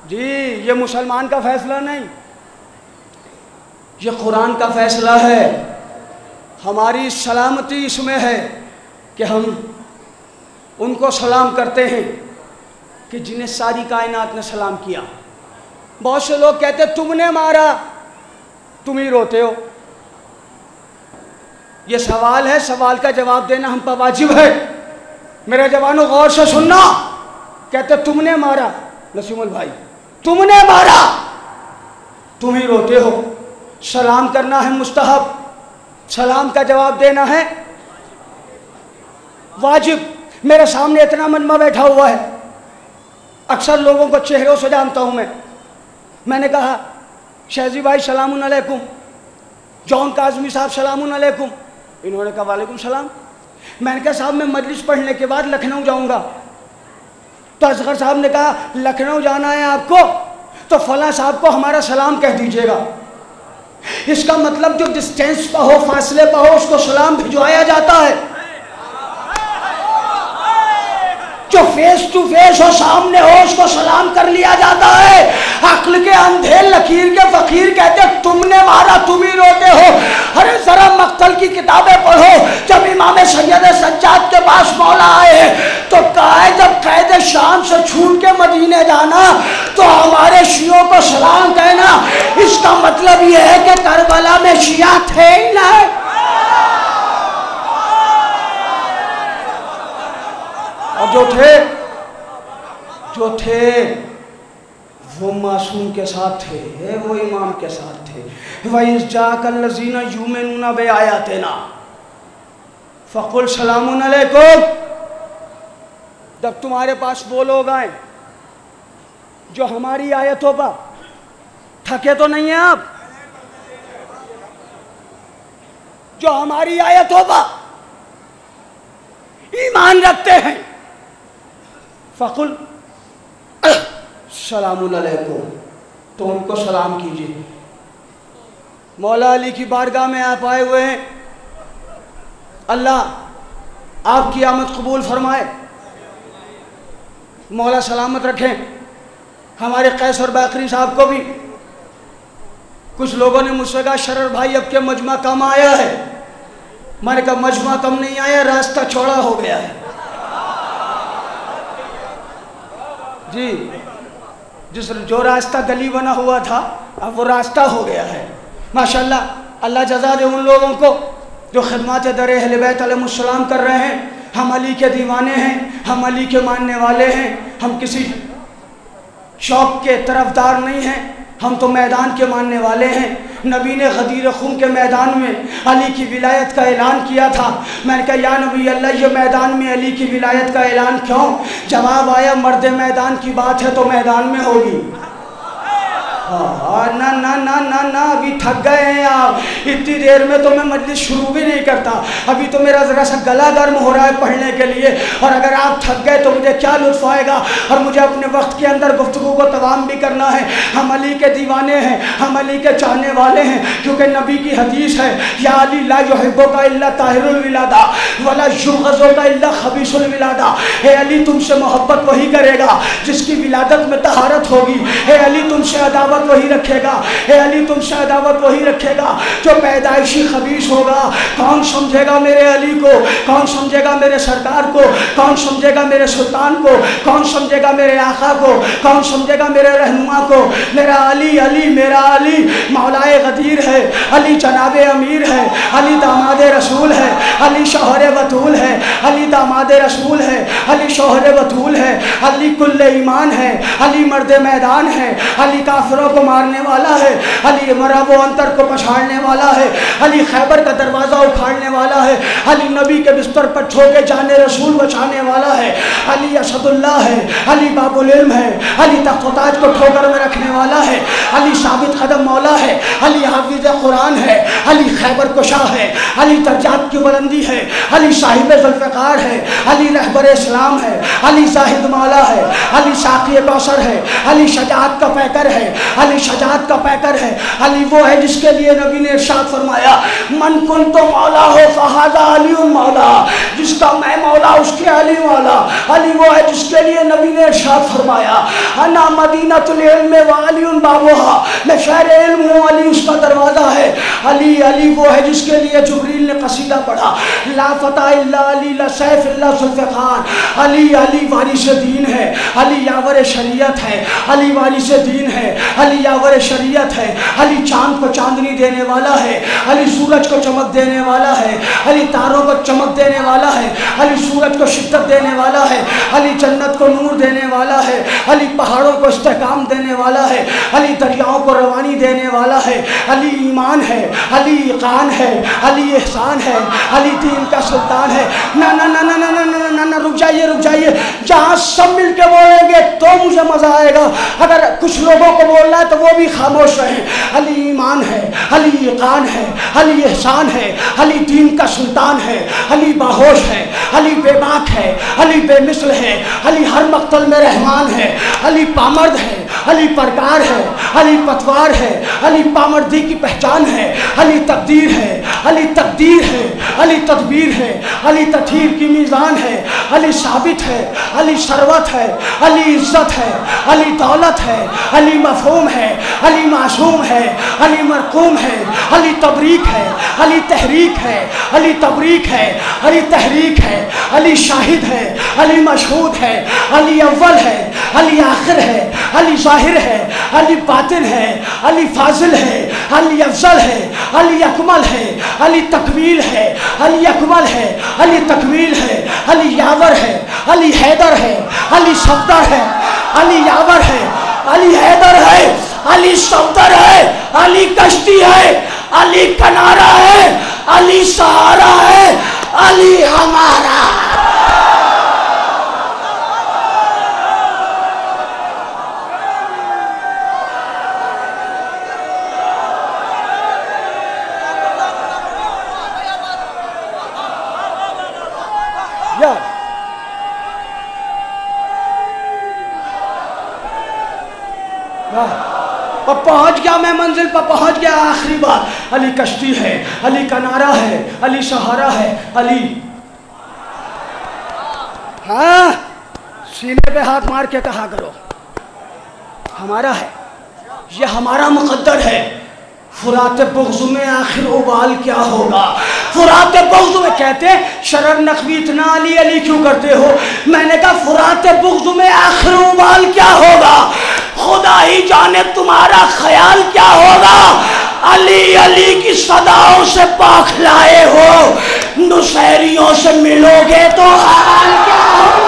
जी। ये मुसलमान का फैसला नहीं, ये कुरान का फैसला है। हमारी सलामती इसमें है कि हम उनको सलाम करते हैं कि जिन्हें सारी कायनात ने सलाम किया। बहुत से लोग कहते तुमने मारा, तुम ही रोते हो। ये सवाल है, सवाल का जवाब देना हम पर वाजिब है। मेरे जवानों गौर से सुनना। कहते तुमने मारा, नसीमुल भाई तुमने मारा, तुम ही रोते हो। सलाम करना है मुस्तहब, सलाम का जवाब देना है वाजिब। मेरे सामने इतना मजमा बैठा हुआ है, अक्सर लोगों को चेहरों से जानता हूँ मैं। मैंने कहा शहजी भाई सलामुन अलैकुम, जॉन काज़मी साहब सलामुन अलैकुम। इन्होंने कहा वालेकुम सलाम। मैंने कहा साहब मैं मजलिस पढ़ने के बाद लखनऊ जाऊँगा। तो असगर साहब ने कहा लखनऊ जाना है आपको तो फला साहब को हमारा सलाम कह दीजिएगा। इसका मतलब जो डिस्टेंस पर हो, फासले पर हो, उसको सलाम भिजवाया जाता है। जो फेस टू फेस हो, सामने हो, उसको सलाम कर लिया जाता है। अक्ल के अंधे लकीर के फकीर कहते तुमने मारा, तुम ही रोते हो। अरे जरा मक्तल की किताबें पढ़ो। जब इमाम सैयद सज्जाद के पास मौला आए तो कहा है जब कैद शाम से छूट के मदीने जाना तो हमारे शियों को सलाम कहना, इसका मतलब यह है कि करबला में शिया थे ही नहीं। और जो थे वो मासूम के साथ थे, वो इमाम के साथ थे। वइज़ जाकल्लज़ीना युमिनूना बिआयातिना फ़क़ुल सलामुन अलैकुम। जब तुम्हारे पास वो लोग आए जो हमारी आयतों पर थके तो नहीं हैं आप, जो हमारी आयतों पर ईमान रखते हैं, फ़क़ुल सलामुन अलैकुम, तो उनको सलाम कीजिए। मौला अली की बारगाह में आप आए हुए हैं, अल्लाह आपकी आमद कबूल फरमाए, मौला सलामत रखें। हमारे कैसर बाकरी साहब को भी कुछ लोगों ने मुझसे कहा शरर भाई अब के मजमा कम आया है। मैंने कहा मजमा कम नहीं आया, रास्ता चौड़ा हो गया है जी। जो रास्ता गली बना हुआ था अब वो रास्ता हो गया है माशाल्लाह। अल्लाह जज़ा दे उन लोगों को जो खिदमत दर अहले बैत अलैहिस्सलाम कर रहे हैं। हम अली के दीवाने हैं, हम अली के मानने वाले हैं, हम किसी शौक के तरफदार नहीं हैं, हम तो मैदान के मानने वाले हैं। नबी ने गदीर खून के मैदान में अली की विलायत का ऐलान किया था। मैंने कहा या नबी अल्लाह ये मैदान में अली की विलायत का ऐलान क्यों? जवाब आया मर्द मैदान की बात है तो मैदान में होगी। ना ना ना ना ना अभी थक गए हैं आप, इतनी देर में तो मैं मजलिस शुरू भी नहीं करता, अभी तो मेरा ज़रा सा गला गर्म हो रहा है पढ़ने के लिए। और अगर आप थक गए तो मुझे क्या लुत्फ़ आएगा, और मुझे अपने वक्त के अंदर गुफ्तगू को तमाम भी करना है। हम अली के दीवाने हैं, हम अली के चाहने वाले हैं, क्योंकि नबी की हदीस है या अली ला युहिब्बुका इल्ला ताहिरुल विलादा वला युग़ज़ुका इल्ला खबीसुल विलादा। हे अली तुमसे मोहब्बत वही करेगा जिसकी विलादत में तहारत होगी। हे अली तुमसे अदावत वही रखेगा, हे अली तुमसे अदावत वही रखेगा जो पैदाइशी खबीस होगा। कौन समझेगा मेरे अली को, कौन समझेगा मेरे सरकार को, कौन समझेगा मेरे सुल्तान को, कौन समझेगा मेरे आका को, कौन समझेगा मेरे रहनुमा को। मेरा अली अली मेरा अली मौलाए गदीर है, अली जनाबे अमीर है, अली दामाद रसूल है, अली शौहर बतूल है, अली दामाद रसूल है, अली शौहर बतूल है, अली कुल्ले ईमान है, अली मर्द मैदान है, अली काफिरों को मारने वाला है, अली मराबो अंतर को पछाड़ने वाला है, अली खैबर का दरवाज़ा उखाड़ने वाला है, अली नबी के बिस्तर पर ठोके जाने रसूल बचाने वाला है, अली असदुल्लाह है, अली बाबुल इल्म है, अली तख्ताज को ठोकर में रखने वाला है, अली साबित कदम मौला है, अली हाफिज कुरान है, अली खैबर कुशा है, अली दर्जात की बुलंदी है, अली साहिब ज़ुल्फ़िकार है, अली रहबर इस्लाम है, अली जाहिद मौला है, अली साक़ी कौसर है, अली शजाअत का पैकर है, अली शजाअत का पैकर है। अली वो है जिसके लिए नबी ने इरशाद फरमाया मन कुन तो मौला हो फ़हाज़ा अली मौला, जिसका मैं मौला उसके अली मौला। अली वो है जिसके लिए नबी ने इरशाद फरमाया अना मदीनतुल इल्म व अली बाबुहा, मैं शहर इल्म हूँ, अली उसका दरवाज़ा है। अली अली वो है जिसके लिए जिब्रील ने कसीदा पढ़ा ला फता इल्ला अली ला सैफ इल्ला ज़ुल्फ़िकार। अली अली वारिस दीन है, अली यावर शरीयत है, अली वारिस दीन है, अली यावर शरीयत है, अली चांद को चांदनी देने वाला है, अली सूरज को चमक देने वाला है, अली तारों को चमक देने वाला है, अली सूरज को शिद्दत देने वाला है, अली जन्नत को नूर देने वाला है, अली पहाड़ों को इस्तेकाम देने वाला है, अली दरियाओं को रवानी देने वाला है, अली ईमान है, अली ईकान है, अली एहसान है, अली दीन का सुल्तान है। ना ना ना ना ना ना ना ना ना रुक जाइए, जहाँ सब मिल के बोलेंगे तो मुझे मज़ा आएगा, अगर कुछ लोगों को बोलना है तो वो भी खामोश रहें। अली ईमान है, अली ईकान है, अली एहसान है, अली दीन का सुल्तान है, अली बाहोश है, अली बेबाक है, अली बेमिसल है, अली हर मक्तल में रहमान है, अली पामर्द है, अली प्रकार है, अली पतवार है, अली पामर्दी की पहचान है, अली तकदीर है, अली तकदीर है, अली तदबीर है, अली तथीर की मीज़ान है, अली साबित है, अली शरवत है, अली इज्जत है, अली दौलत है, अली मफहूम है, अली मासूम है, अली मरकूम है, अली तबरीक है, अली तहरीक है, अली तबरीक है, अली तहरीक है, अली शाहिद है, अली मशहूद है, अली अव्वल है, अली आखिर है, अली ज़ाहिर है, अली बातिन है, अली फाजिल है, अली अफजल है, अली अकमल है, अली तकमील है, अली अकमल है, अली तकमील है, अली यावर है, अली हैदर है, अली सफदर है, अली यावर है, अली हैदर है, अली सफदर है, अली कश्ती है, अली किनारा है, अली सहारा है, अली हमारा। पर पहुंच गया, मैं मंजिल पर पहुंच गया। आखिरी बात, अली कश्ती है, अली किनारा है, अली सहारा है, अली। हाँ, सीने पे हाथ मार के कहा करो, हमारा है, ये हमारा मुकद्दर है। फुरात बुग़्ज़ में आखिर उबाल क्या होगा? फुरात बुग़्ज़ में कहते शरर नकवी इतना अली अली क्यों करते हो? मैंने कहा फुरात बुग़्ज़ में आखिर उबाल क्या होगा? खुदा ही जाने तुम्हारा ख्याल क्या होगा। अली अली की सदाओं से बौखलाए हो, नुसैरियों से मिलोगे तो हाल क्या होगा?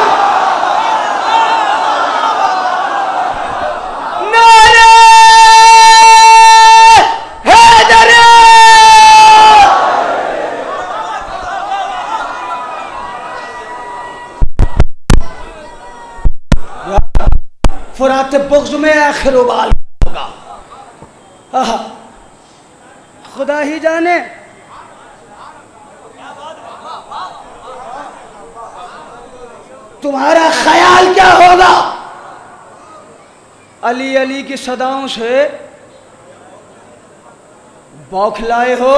फुरात बुग़्ज़ में आखिर उबाल होगा। खुदा ही जाने। तुम्हारा ख्याल क्या होगा? अली अली की सदाओं से बौखलाए हो,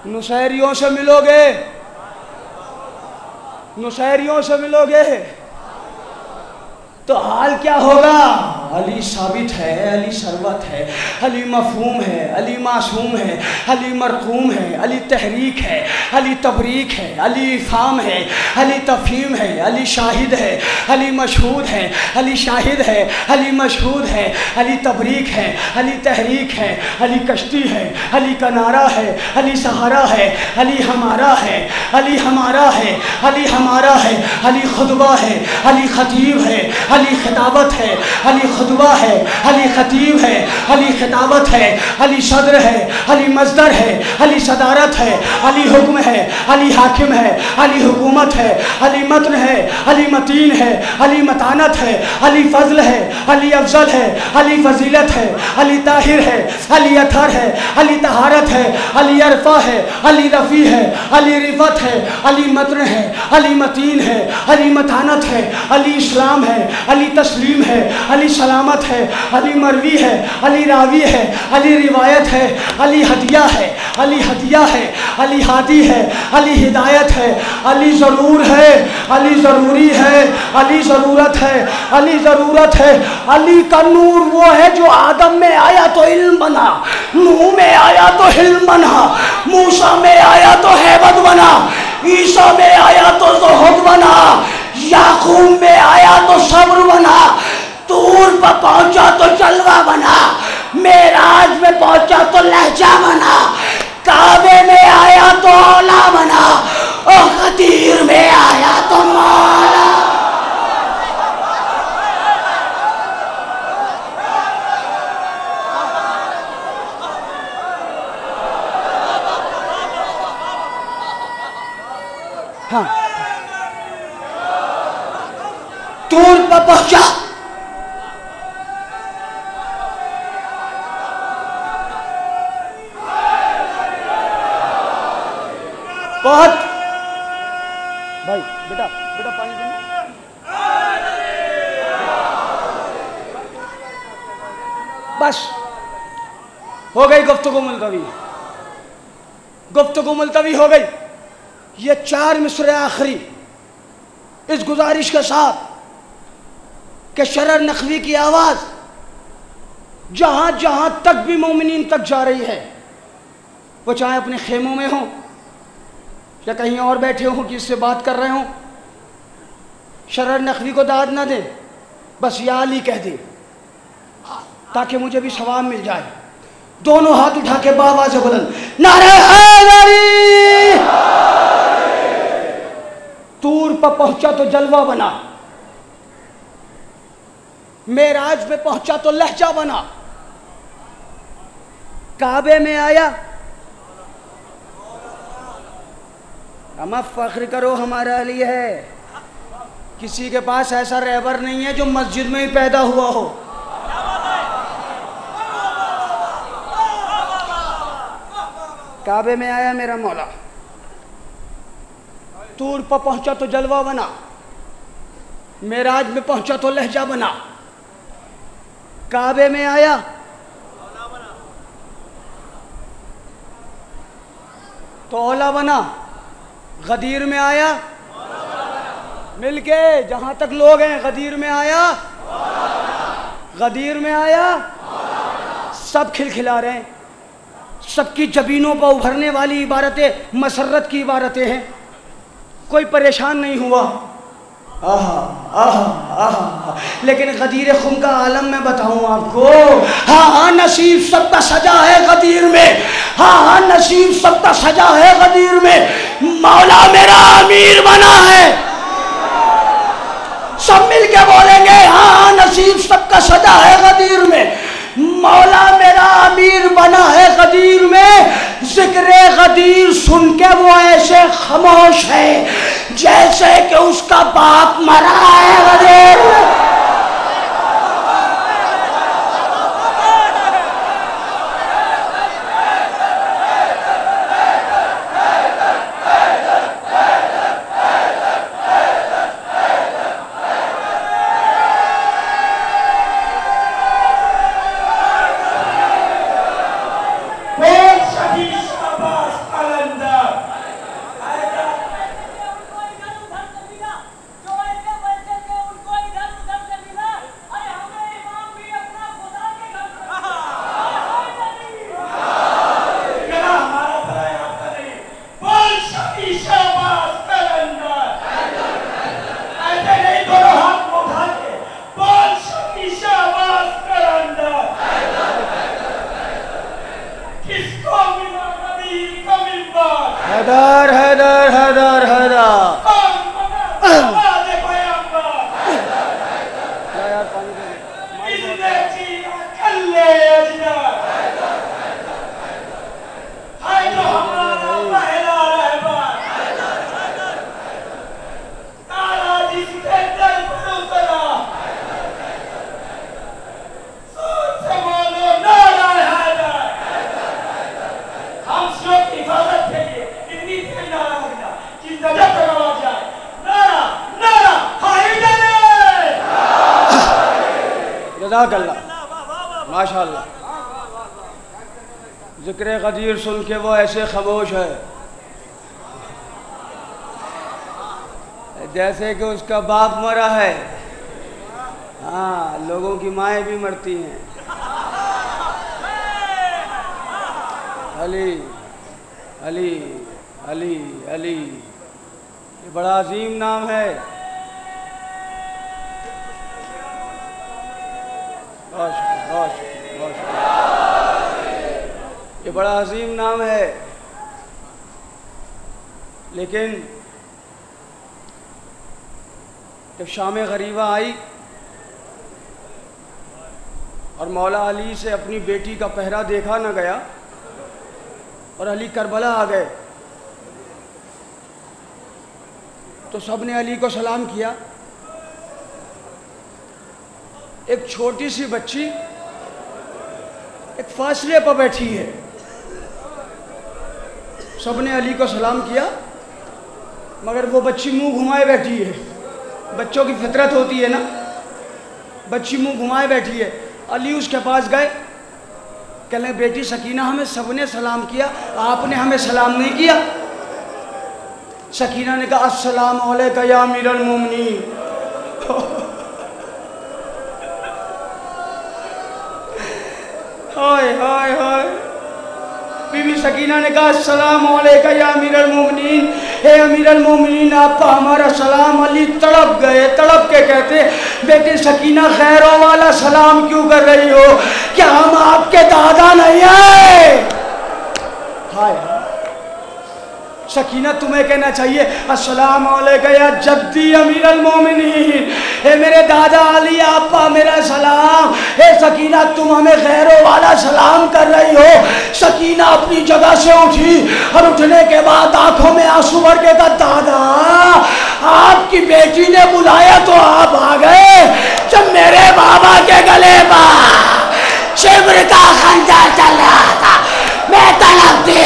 नुसैरियों से मिलोगे, नुसैरियों से मिलोगे तो हाल क्या होगा? अली साबित है, अली शरवत है, अली मफहूम है, अली मासूम है, अली मरकूम है, अली तहरीक है, अली तबरीक है, अली इफ़ाम है, अली तफ़हीम है, अली शाहिद है, अली मशहूद है, अली शाहिद है, अली मशहूद है, अली तबरीक है, अली तहरीक है, अली कश्ती है, अली किनारा है, अली सहारा है, अली हमारा है, अली हमारा है, अली हमारा है, अली खुतबा है, अली खतीब है, अली खिताबत है, अली खुतबा है, अली खतीब है, अली खिताबत है, अली सदर है, अली मज़दर है, अली सदारत है, अली हुक्म है, अली हाकिम है, अली हुकूमत है, अली मतन है, अली मतीन है, अली मतानत है, अली फजल है, अली अफजल है, अली फजीलत है, अली ताहिर है, अली अथर है, अली तहारत है, अली अरफा है, अली रफ़ी है, अली रिफत है, अली मतन है, अली मतीन है, अली मतानत है, अली इस्लाम है, अली तस्लीम है, अली सलामत है, अली मरवी है, अली रावी है, अली रिवायत है, अली हदिया है, अली हदिया है, अली हादी है, अली हिदायत है, अली ज़रूर है, अली ज़रूरी है, अली ज़रूरत है, अली ज़रूरत है। अली का नूर वो है जो आदम में आया तो इल्म बना, नूह में आया तो हिल्म बना, मूसा में आया तो हैबत बना, ईसा में आया तो ज़ुहद बना, याकूब में आया तो सब्र बना, तूर पर पहुंचा तो जलवा बना, मेराज में पहुंचा तो लहजा बना, काबे में आया तो औला बना, और खतीर में आया तो मौला। हाँ, तूर पर पहुंचा, बहुत भाई बेटा बेटा पानी देना। बस हो गई गुफ्तगू मुलतवी, गुफ्तगू मुलतवी हो गई। ये 4 मिसरे आखिरी इस गुजारिश के साथ कि शरर नकवी की आवाज़ जहाँ जहाँ तक भी मोमिनीन तक जा रही है, वो चाहे अपने खेमों में हों या कहीं और बैठे हों कि इससे बात कर रहे हों, शरर नकवी को दाद ना दें, बस या अली कह दें ताकि मुझे भी सवाब मिल जाए। दोनों हाथ उठा के बाबा से बुलंद नारे हैदरी। तूर पर पहुंचा तो जलवा बना, मेराज में पहुंचा तो लहजा बना, काबे में आया हम फख्र करो हमारा अली है। किसी के पास ऐसा रहबर नहीं है जो मस्जिद में ही पैदा हुआ हो। काबे में आया मेरा मौला, तूर पर पहुंचा तो जलवा बना, मेराज में पहुंचा तो लहजा बना, काबे में आया तो औला बना, गदीर में आया मिलके जहां तक लोग हैं, गदीर में आया, गदीर में आया, सब खिलखिला रहे हैं, सबकी जबीनों पर उभरने वाली इबारतें मसरत की इबारतें हैं, कोई परेशान नहीं हुआ। आहा आहा आहा। लेकिन गदीर खुम का आलम मैं बताऊं आपको, हाँ हाँ नसीब सबका सजा है गदीर में, हाँ हाँ नसीब सबका सजा है गदीर में। मौला मेरा अमीर बना है, सब मिलके बोलेंगे हाँ हाँ नसीब सबका सजा है गदीर में। मौला मेरा अमीर बना है गदीर में। जिक्र गदीर सुन के वो ऐसे खामोश है जैसे कि उसका बाप मरा है गदीर में। हैदर हैदर हैदर हैदर माशाअल्लाह। जिक्र गदीर सुन के वो ऐसे खामोश है जैसे कि उसका बाप मरा है। हाँ, लोगों की माएँ भी मरती हैं। अली अली अली अली, ये बड़ा अजीम नाम है। ये बड़ा अजीम नाम है, लेकिन जब शाम गरीबा आई और मौला अली से अपनी बेटी का पहरा देखा न गया और अली करबला आ गए, तो सब ने अली को सलाम किया। एक छोटी सी बच्ची एक फासले पर बैठी है, सब ने अली को सलाम किया, मगर वो बच्ची मुंह घुमाए बैठी है। बच्चों की फितरत होती है ना, बच्ची मुंह घुमाए बैठी है। अली उसके पास गए कहने बेटी सकीना हमें सबने सलाम किया, आपने हमें सलाम नहीं किया। सकीना ने कहा अस्सलाम अलैका या अमीरुल मोमिनीन। हाय हाय हाय। बीबी सकीना ने कहा अस्सलाम अलैका या अमीरुल मोमिनीन, हे अमीरुल मोमिनीन आपका हमारा सलाम। अली तड़प गए, तड़प के कहते बेटी सकीना खैरों वाला सलाम क्यों कर रही हो, क्या हम आपके दादा नहीं आए? हाय सकीना तुम्हें कहना चाहिए अस्सलाम अलैका या जद्दी अमीरुल मोमिनीन, हे मेरे दादा अली आपका मेरा सलाम। हे सकीना तुम हमें खैरों वाला सलाम कर रही हो। सकीना अपनी जगह से उठी और उठने के बाद आंखों में आंसू भर के कहा दादा आपकी बेटी ने बुलाया तो आप आ गए, जब मेरे बाबा के गले पर शिब्र का खंजर चल रहा था मैं तड़पती।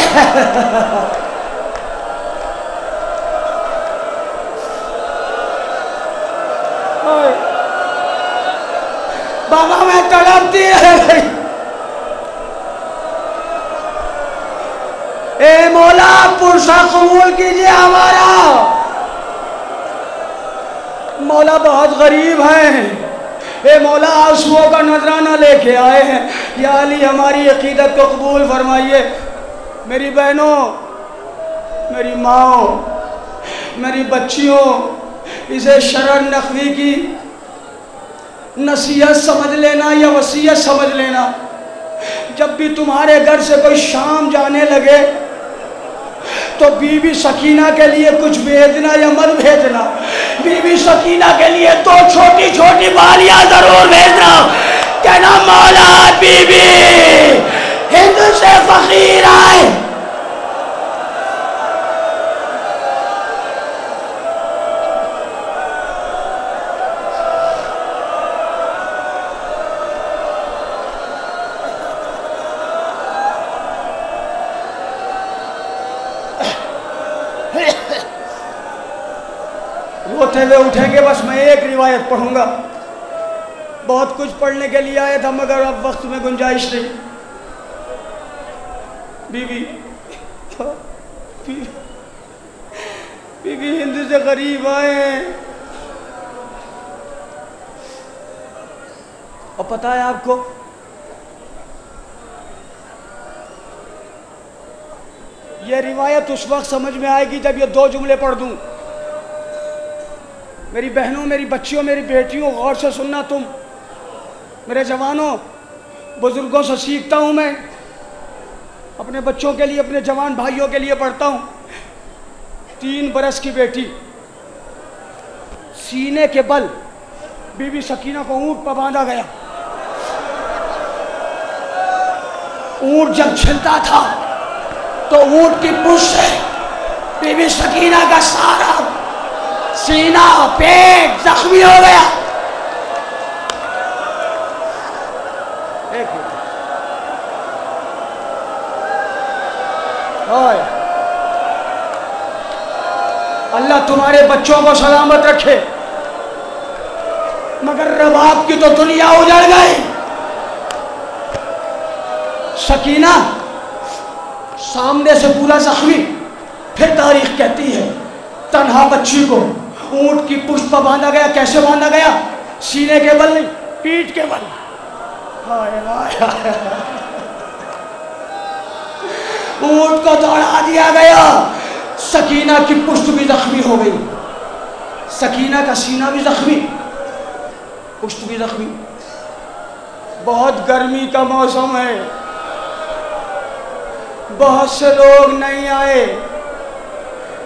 बाबा मैं तड़पती है। ए मौला पुरसा कबूल कीजिए हमारा। मौला बहुत गरीब है, ए मौला आंसुओं का नजराना लेके आए हैं। या अली हमारी अकीदत को कबूल फरमाइए। मेरी बहनों, मेरी माओ, मेरी बच्चियों, इसे शरर नकवी की नसीहत समझ लेना या वसीयत समझ लेना। जब भी तुम्हारे घर से कोई शाम जाने लगे तो बीबी सकीना के लिए कुछ भेजना या मत भेजना। बीबी सकीना के लिए तो छोटी छोटी बालियां जरूर भेजना। कहना मौला बीबी हिंद से फकीर आए। रोते हुए उठेंगे। बस मैं एक रिवायत पढ़ूंगा, बहुत कुछ पढ़ने के लिए आया था मगर अब वक्त में गुंजाइश नहीं। बीबी बीबी हिंद से गरीब आए हैं और पता है आपको ये रिवायत उस वक्त समझ में आएगी जब ये दो जुमले पढ़ दूं। मेरी बहनों, मेरी बच्चियों, मेरी बेटियों, गौर से सुनना तुम। मेरे जवानों, बुजुर्गों से सीखता हूँ मैं, अपने बच्चों के लिए, अपने जवान भाइयों के लिए पढ़ता हूँ। 3 बरस की बेटी, सीने के बल बीबी सकीना को ऊंट पर बांधा गया। ऊंट जब छिलता था तो ऊंट की पुश से बीबी सकीना का सारा सीना पेट जख्मी हो गया। अल्लाह तुम्हारे बच्चों को सलामत रखे, मगर रबाब की तो दुनिया उजड़ गई। सकीना सामने से पूरा जख्मी, फिर तारीख कहती है तन्हा बच्ची को ऊंट की पुष्प पर बांधा गया। कैसे बांधा गया? सीने के बल नहीं, पीठ के बल। हाय हाय ऊंट को दौड़ा दिया गया। सकीना की पुष्ट भी जख्मी हो गई, सकीना का सीना भी जख्मी, पुष्ट भी जख्मी। बहुत गर्मी का मौसम है, बहुत से लोग नहीं आए।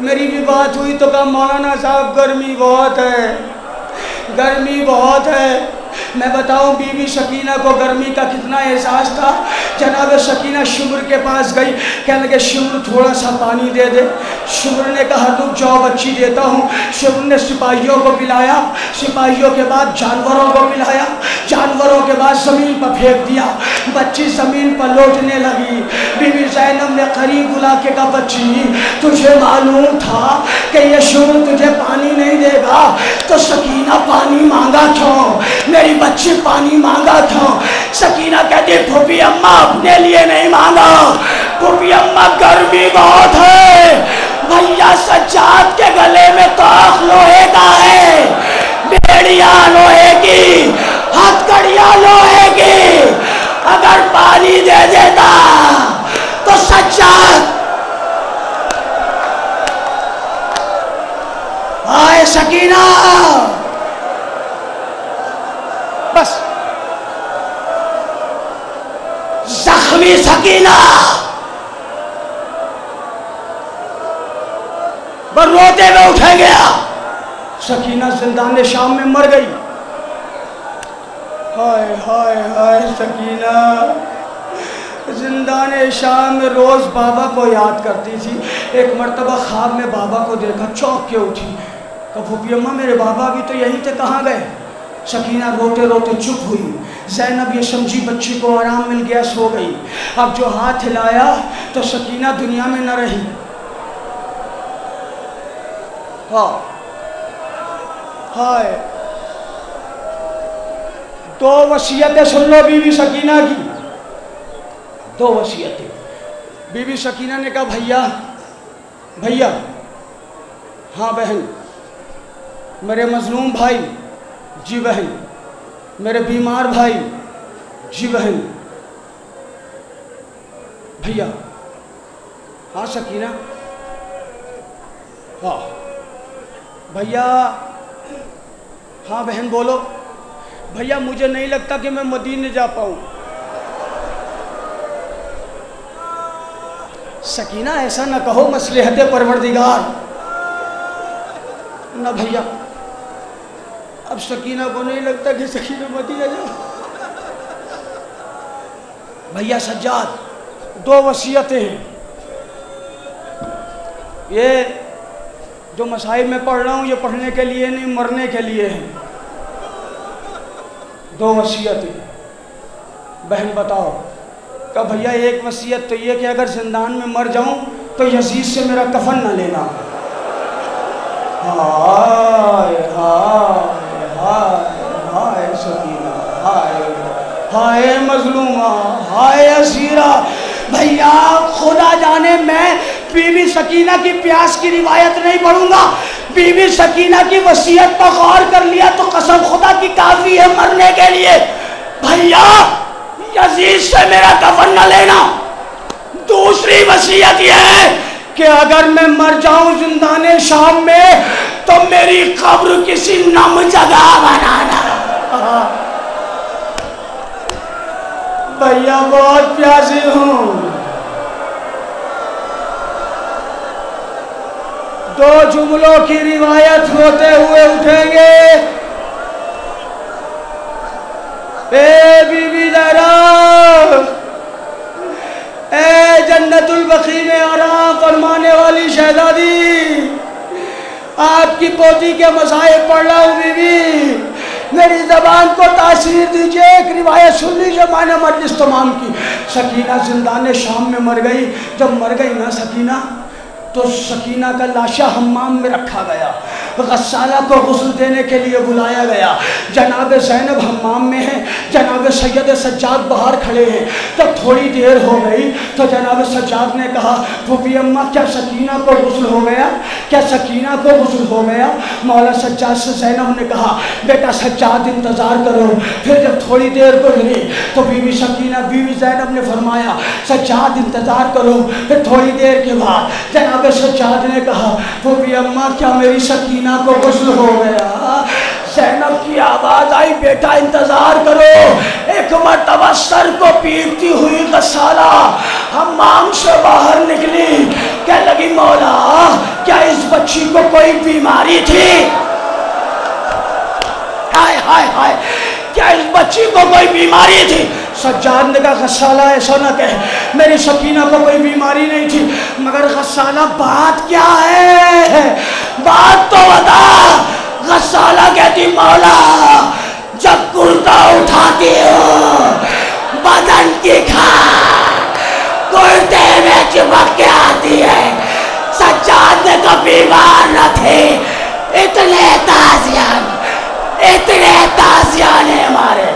मेरी भी बात हुई तो कहा मौलाना साहब गर्मी बहुत है, गर्मी बहुत है। मैं बताऊं बीबी सकीना को गर्मी का कितना एहसास था। जनाब सकीना शिमर के पास गई, कहने लगे शिमर थोड़ा सा पानी दे दे। शुक्र ने कहा रुक जाओ बच्ची देता हूँ। शुक्र ने सिपाहियों को पिलाया, सिपाहियों के बाद जानवरों को पिलाया, जानवरों के बाद ज़मीन पर फेंक दिया। बच्ची ज़मीन पर लौटने लगी। बीबी ज़ैनब ने करीब बुला के कहा बच्ची तुझे मालूम था कि ये शुक्र तुझे पानी नहीं देगा तो सकीना पानी मांगा क्यों? मेरी बच्ची पानी मांगा क्यों? सकीना कहती फूफी अम्मा अपने लिए नहीं मांगा, फूफी अम्मा गर्मी बहुत है। भैया सज्जाद के गले में तोख लोहे का है, बेड़िया लोहे की, हथकड़ियां लोहे की। अगर पानी दे देता तो सज्जाद आए सकीना बस जख्मी सकीना पर रोते हुए उठे गया। सकीना जिंदाने शाम में मर गई। हाय हाय हाय सकीना जिंदाने शाम में रोज बाबा को याद करती थी। एक मर्तबा ख्वाब में बाबा को देखा, चौंक के उठी। कहा फूफी अम्मा मेरे बाबा भी तो यहीं थे, कहाँ गए? सकीना रोते रोते चुप हुई। ज़ैनब ये समझी बच्ची को आराम मिल गया, सो गई। अब जो हाथ हिलाया तो सकीना दुनिया में न रही। हाँ हाय, दो वसीयतें सुन लो बीबी सकीना की, दो वसीयतें। बीबी सकीना ने कहा भैया भैया, हाँ बहन, मेरे मजलूम भाई, जी बहन, मेरे बीमार भाई, जी बहन, भैया, हाँ सकीना, हाँ भैया, हाँ बहन बोलो। भैया मुझे नहीं लगता कि मैं मदीने जा पाऊँ। सकीना ऐसा ना कहो, मसलहत परवरदिगार। ना भैया, अब सकीना को नहीं लगता कि सकीना मदीना जा। भैया सज्जाद, दो वसीयतें हैं। ये जो मसाइब में पढ़ रहा हूँ ये पढ़ने के लिए नहीं, मरने के लिए है। दो वसीयतें। बहन बताओ। कहा भैया एक वसीयत तो ये कि अगर जिंदान में मर जाऊं तो यजीद से मेरा कफन ना लेना। हाय हाय हाय हाय सकीना, हाय हाय मजलूमा, हाय असीरा। भैया खुदा जाने मैं बीबी सकीना की प्यास की रिवायत नहीं पढ़ूंगा। बीबी सकीना की वसीयत पर गौर कर लिया तो कसम खुदा की काफी है मरने के लिए। भैया यजीद से मेरा कफन न लेना। दूसरी वसीयत यह है कि अगर मैं मर जाऊं जिंदाने शाम में तो मेरी कब्र किसी नम जगह बनाना। भैया बहुत प्यासी हूं। दो जुमलों की रिवायत होते हुए उठेंगे। ए बीबी ज़हरा, ए जन्नतुल बकी में आराम फरमाने वाली शहजादी, आपकी पोती के मसाइब पढ़ रहा हूँ बीबी, मेरी ज़बान को तासीर दीजिए। एक रिवायत सुन लीजिए माने मजलिस तमाम की। सकीना जिंदाने शाम में मर गई। जब मर गई ना सकीना तो सकीना का लाशा हम्माम में रखा गया। गस्साला को गुस्ल देने के लिए बुलाया गया। जनाब ज़ैनब हम्माम में है, जनाब सैयद सज्जाद बाहर खड़े हैं। जब थोड़ी देर हो गई तो जनाब सज्जाद ने कहा फूफी अम्मा क्या सकीना को गुस्ल हो गया? क्या सकीना को गुस्ल हो गया? मौला सज्जाद से ज़ैनब ने कहा बेटा सज्जाद इंतज़ार करो। फिर जब थोड़ी देर गुजरी तो बीवी सकीना, बीवी ज़ैनब ने फरमाया सज्जाद इंतज़ार करो। फिर थोड़ी देर के बाद जनाब सज्जाद ने कहा फूफी अम्मा क्या मेरी सकीना को गुस्ल हो गया? ज़ैनब की आवाज़ आई बेटा इंतज़ार करो। एक मरतबा सर को पीटती हुई गस्साला हम्माम से बाहर निकली। क्या लगी मौला क्या इस बच्ची को कोई बीमारी थी? हाय हाय हाय, क्या इस बच्ची को कोई बीमारी थी? सज्जाद ने कहा गस्साला ऐसा ना कहे, मेरी सकीना को कोई बीमारी नहीं थी, मगर गस्साला बात क्या है, बात तो बता। गस्साला कहती मौला जब कुर्ता उठाती हो बदन की खाक कुर्ते में चिपक के आती है। सज्जाद ने तो बीमार न थे, इतने ताजियाने मारे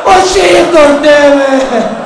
उसी कुर्ते में